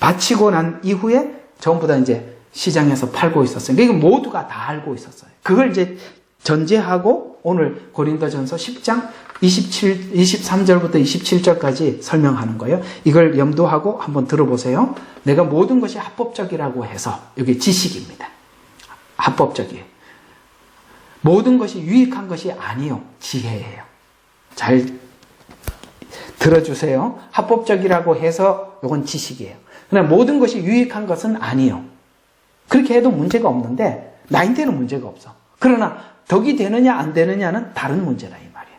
A: 바치고 난 이후에 전부 다 이제 시장에서 팔고 있었어요. 그러니까 모두가 다 알고 있었어요. 그걸 이제 전제하고 오늘 고린도전서 10장 23절부터 27절까지 설명하는 거예요. 이걸 염두하고 한번 들어보세요. 내가 모든 것이 합법적이라고 해서 여기 지식입니다. 합법적이에요. 모든 것이 유익한 것이 아니요. 지혜예요. 잘 들어주세요. 합법적이라고 해서 이건 지식이에요. 그러나 모든 것이 유익한 것은 아니요. 그렇게 해도 문제가 없는데 나인테는 문제가 없어. 그러나 덕이 되느냐 안 되느냐는 다른 문제다 이 말이에요.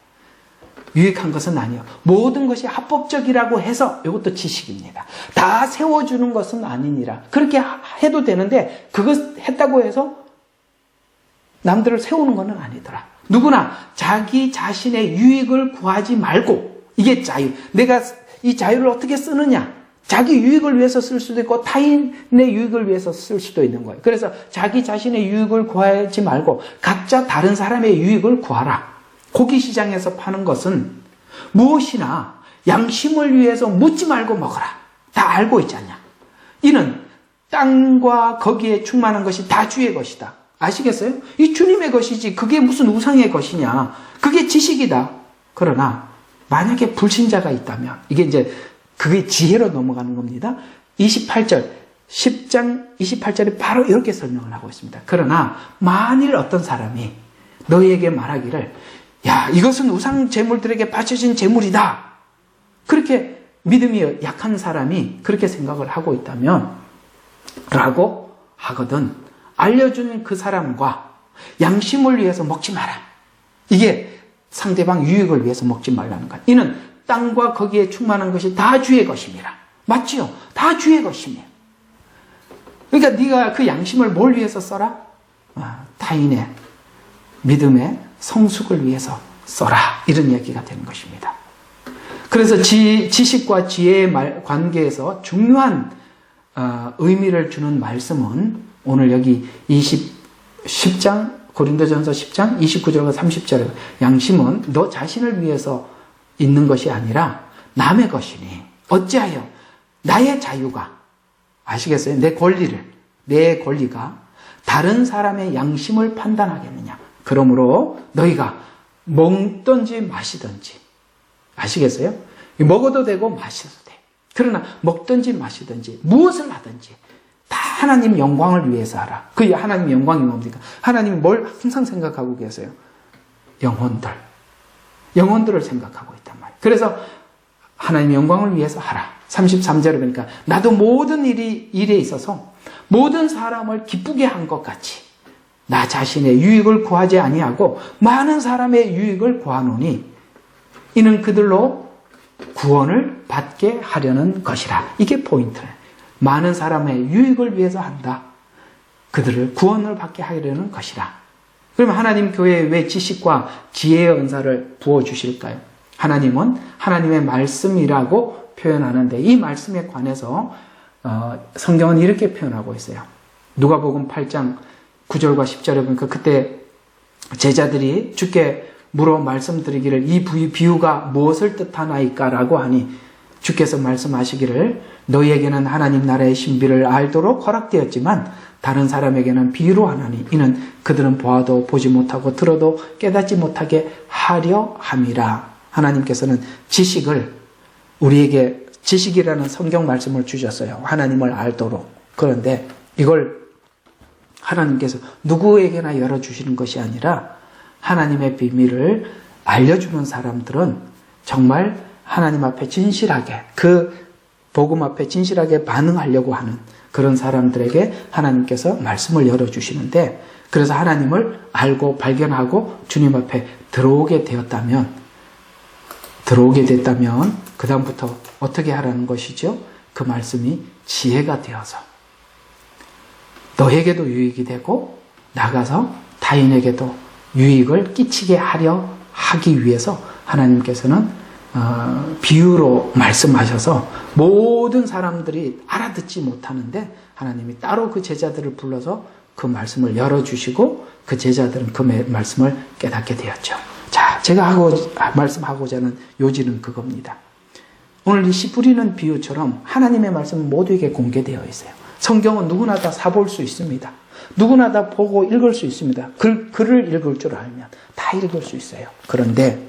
A: 유익한 것은 아니에요. 모든 것이 합법적이라고 해서 이것도 지식입니다. 다 세워주는 것은 아니니라. 그렇게 해도 되는데 그것 했다고 해서 남들을 세우는 것은 아니더라. 누구나 자기 자신의 유익을 구하지 말고, 이게 자유. 내가 이 자유를 어떻게 쓰느냐. 자기 유익을 위해서 쓸 수도 있고 타인의 유익을 위해서 쓸 수도 있는 거예요. 그래서 자기 자신의 유익을 구하지 말고 각자 다른 사람의 유익을 구하라. 고기 시장에서 파는 것은 무엇이나 양심을 위해서 묻지 말고 먹어라. 다 알고 있지 않냐. 이는 땅과 거기에 충만한 것이 다 주의 것이다. 아시겠어요? 이 주님의 것이지 그게 무슨 우상의 것이냐. 그게 지식이다. 그러나 만약에 불신자가 있다면 이게 이제 그게 지혜로 넘어가는 겁니다. 28절 10장 28절에 바로 이렇게 설명을 하고 있습니다. 그러나 만일 어떤 사람이 너희에게 말하기를 야, 이것은 우상 제물들에게 바쳐진 제물이다. 그렇게 믿음이 약한 사람이 그렇게 생각을 하고 있다면 라고 하거든 알려준 그 사람과 양심을 위해서 먹지 마라. 이게 상대방 유익을 위해서 먹지 말라는 것. 이는 땅과 거기에 충만한 것이 다 주의 것임이라. 맞지요? 다 주의 것이며. 그러니까 네가 그 양심을 뭘 위해서 써라? 타인의 믿음의 성숙을 위해서 써라. 이런 얘기가 되는 것입니다. 그래서 지식과 지혜의 관계에서 중요한 의미를 주는 말씀은 오늘 여기 10장 고린도전서 10장 29절과 30절에 양심은 너 자신을 위해서 있는 것이 아니라 남의 것이니 어찌하여 나의 자유가 아시겠어요? 내 권리가 다른 사람의 양심을 판단하겠느냐. 그러므로 너희가 먹든지 마시든지 아시겠어요? 먹어도 되고 마셔도 돼. 그러나 먹든지 마시든지 무엇을 하든지 다 하나님 영광을 위해서 하라. 그 하나님 영광이 뭡니까? 하나님이 뭘 항상 생각하고 계세요? 영혼들을 생각하고 있단 말이에요. 그래서 하나님 영광을 위해서 하라. 33절에 보니까 나도 모든 일에 있어서 모든 사람을 기쁘게 한 것 같이 나 자신의 유익을 구하지 아니하고 많은 사람의 유익을 구하노니 이는 그들로 구원을 받게 하려는 것이라. 이게 포인트예요. 많은 사람의 유익을 위해서 한다. 그들을 구원을 받게 하려는 것이라. 그러면 하나님 교회에 왜 지식과 지혜의 은사를 부어주실까요? 하나님은 하나님의 말씀이라고 표현하는데 이 말씀에 관해서 성경은 이렇게 표현하고 있어요. 누가복음 8장 9절과 10절에 보니까 그때 제자들이 주께 물어 말씀드리기를 이 비유가 무엇을 뜻하나이까 라고 하니 주께서 말씀하시기를 너희에게는 하나님 나라의 신비를 알도록 허락되었지만 다른 사람에게는 비유로 하나니 이는 그들은 보아도 보지 못하고 들어도 깨닫지 못하게 하려 함이라. 하나님께서는 지식을 우리에게 지식이라는 성경 말씀을 주셨어요. 하나님을 알도록. 그런데 이걸 하나님께서 누구에게나 열어주시는 것이 아니라 하나님의 비밀을 알려주는 사람들은 정말 하나님 앞에 진실하게 그 복음 앞에 진실하게 반응하려고 하는 그런 사람들에게 하나님께서 말씀을 열어주시는데 그래서 하나님을 알고 발견하고 주님 앞에 들어오게 됐다면 그 다음부터 어떻게 하라는 것이죠? 그 말씀이 지혜가 되어서 너에게도 유익이 되고 나가서 타인에게도 유익을 끼치게 하기 위해서 하나님께서는 비유로 말씀하셔서 모든 사람들이 알아듣지 못하는데 하나님이 따로 그 제자들을 불러서 그 말씀을 열어주시고 그 제자들은 그 말씀을 깨닫게 되었죠. 자, 제가 말씀하고자 하는 요지는 그겁니다. 오늘 이 씨 뿌리는 비유처럼 하나님의 말씀은 모두에게 공개되어 있어요. 성경은 누구나 다 사볼 수 있습니다. 누구나 다 보고 읽을 수 있습니다. 글을 읽을 줄 알면 다 읽을 수 있어요. 그런데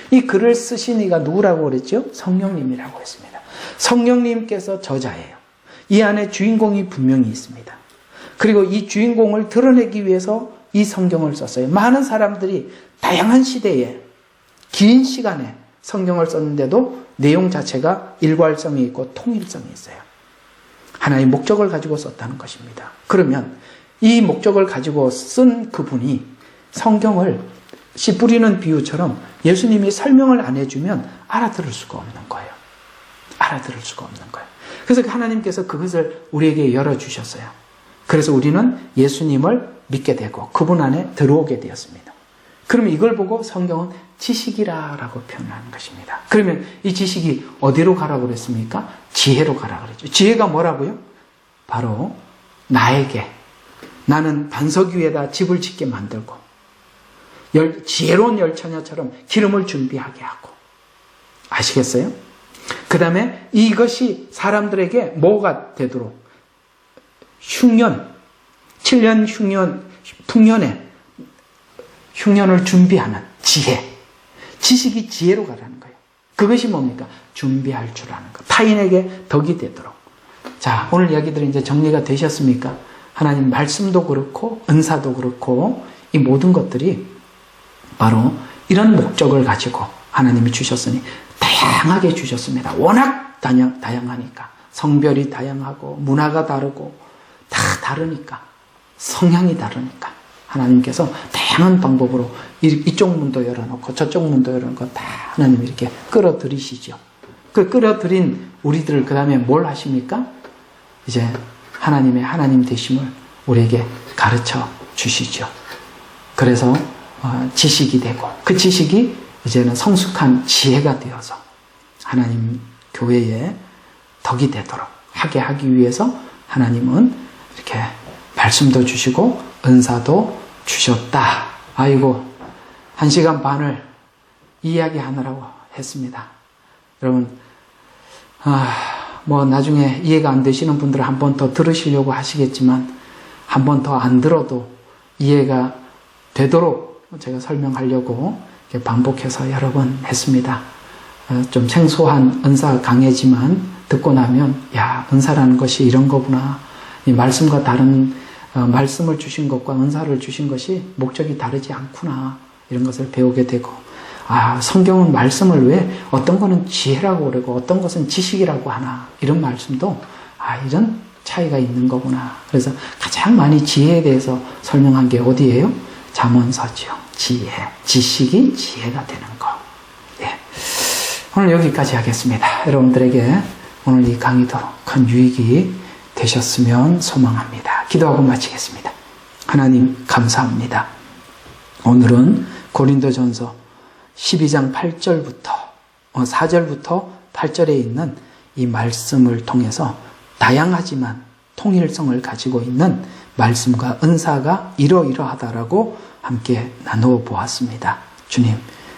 A: 이 글을 쓰신 이가 누구라고 그랬죠? 성령님이라고 했습니다. 성령님께서 저자예요. 이 안에 주인공이 분명히 있습니다. 그리고 이 주인공을 드러내기 위해서 이 성경을 썼어요. 많은 사람들이 다양한 시대에 긴 시간에 성경을 썼는데도 내용 자체가 일괄성이 있고 통일성이 있어요. 하나의 목적을 가지고 썼다는 것입니다. 그러면 이 목적을 가지고 쓴 그분이 성경을 씨 뿌리는 비유처럼 예수님이 설명을 안 해주면 알아들을 수가 없는 거예요. 알아들을 수가 없는 거예요. 그래서 하나님께서 그것을 우리에게 열어주셨어요. 그래서 우리는 예수님을 믿게 되고 그분 안에 들어오게 되었습니다. 그러면 이걸 보고 성경은 지식이라고 표현하는 것입니다. 그러면 이 지식이 어디로 가라고 그랬습니까? 지혜로 가라고 그랬죠. 지혜가 뭐라고요? 바로 나는 반석 위에다 집을 짓게 만들고 지혜로운 열처녀처럼 기름을 준비하게 하고, 아시겠어요? 그 다음에 이것이 사람들에게 뭐가 되도록 7년 풍년에 흉년을 준비하는 지혜, 지식이 지혜로 가라는 거예요. 그것이 뭡니까? 준비할 줄 아는 것, 타인에게 덕이 되도록. 자, 오늘 이야기들이 이제 정리가 되셨습니까? 하나님 말씀도 그렇고 은사도 그렇고 이 모든 것들이 바로 이런 목적을 가지고 하나님이 주셨으니 다양하게 주셨습니다. 워낙 다양하니까, 성별이 다양하고 문화가 다르고 다 다르니까, 성향이 다르니까 하나님께서 다양한 방법으로 이쪽 문도 열어놓고 저쪽 문도 열어놓고 다 하나님이 이렇게 끌어들이시죠. 그 끌어들인 우리들을 그 다음에 뭘 하십니까? 이제 하나님의 하나님 되심을 우리에게 가르쳐 주시죠. 그래서 지식이 되고 그 지식이 이제는 성숙한 지혜가 되어서 하나님 교회에 덕이 되도록 하기 위해서 하나님은 이렇게 말씀도 주시고 은사도 주셨다. 아이고, 1시간 반을 이야기하느라고 했습니다. 여러분, 뭐 나중에 이해가 안 되시는 분들은 한 번 더 들으시려고 하시겠지만 한 번 더 안 들어도 이해가 되도록 제가 설명하려고 이렇게 반복해서 여러 번 했습니다. 좀 생소한 은사 강해지만 듣고 나면 야, 은사라는 것이 이런 거구나. 이 말씀과 다른 말씀을 주신 것과 은사를 주신 것이 목적이 다르지 않구나. 이런 것을 배우게 되고, 성경은 말씀을 왜 어떤 거는 지혜라고 그러고 어떤 것은 지식이라고 하나, 이런 말씀도 이런 차이가 있는 거구나. 그래서 가장 많이 지혜에 대해서 설명한 게 어디예요? 잠언서죠. 지혜, 지식이 지혜가 되는 거. 예. 오늘 여기까지 하겠습니다. 여러분들에게 오늘 이 강의도 큰 유익이 되셨으면 소망합니다. 기도하고 마치겠습니다. 하나님 감사합니다. 오늘은 고린도전서 12장 4절부터 8절에 있는 이 말씀을 통해서 다양하지만 통일성을 가지고 있는 말씀과 은사가 이러이러하다라고 함께 나누어 보았습니다. 주님,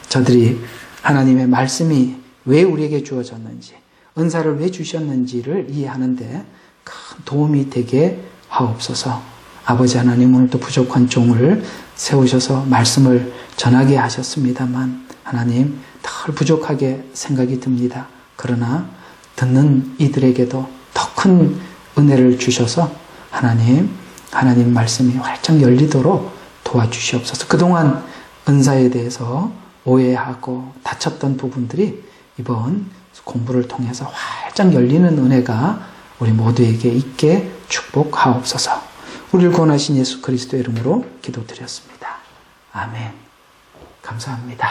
A: 저들이 하나님의 말씀이 왜 우리에게 주어졌는지, 은사를 왜 주셨는지를 이해하는데 큰 도움이 되게 하옵소서. 아버지 하나님, 오늘도 부족한 종을 세우셔서 말씀을 전하게 하셨습니다만 하나님, 덜 부족하게 생각이 듭니다. 그러나 듣는 이들에게도 더 큰 은혜를 주셔서 하나님 말씀이 활짝 열리도록 도와주시옵소서. 그동안 은사에 대해서 오해하고 다쳤던 부분들이 이번 공부를 통해서 활짝 열리는 은혜가 우리 모두에게 있게 축복하옵소서. 우리를 구원하신 예수 그리스도의 이름으로 기도드렸습니다. 아멘. 감사합니다.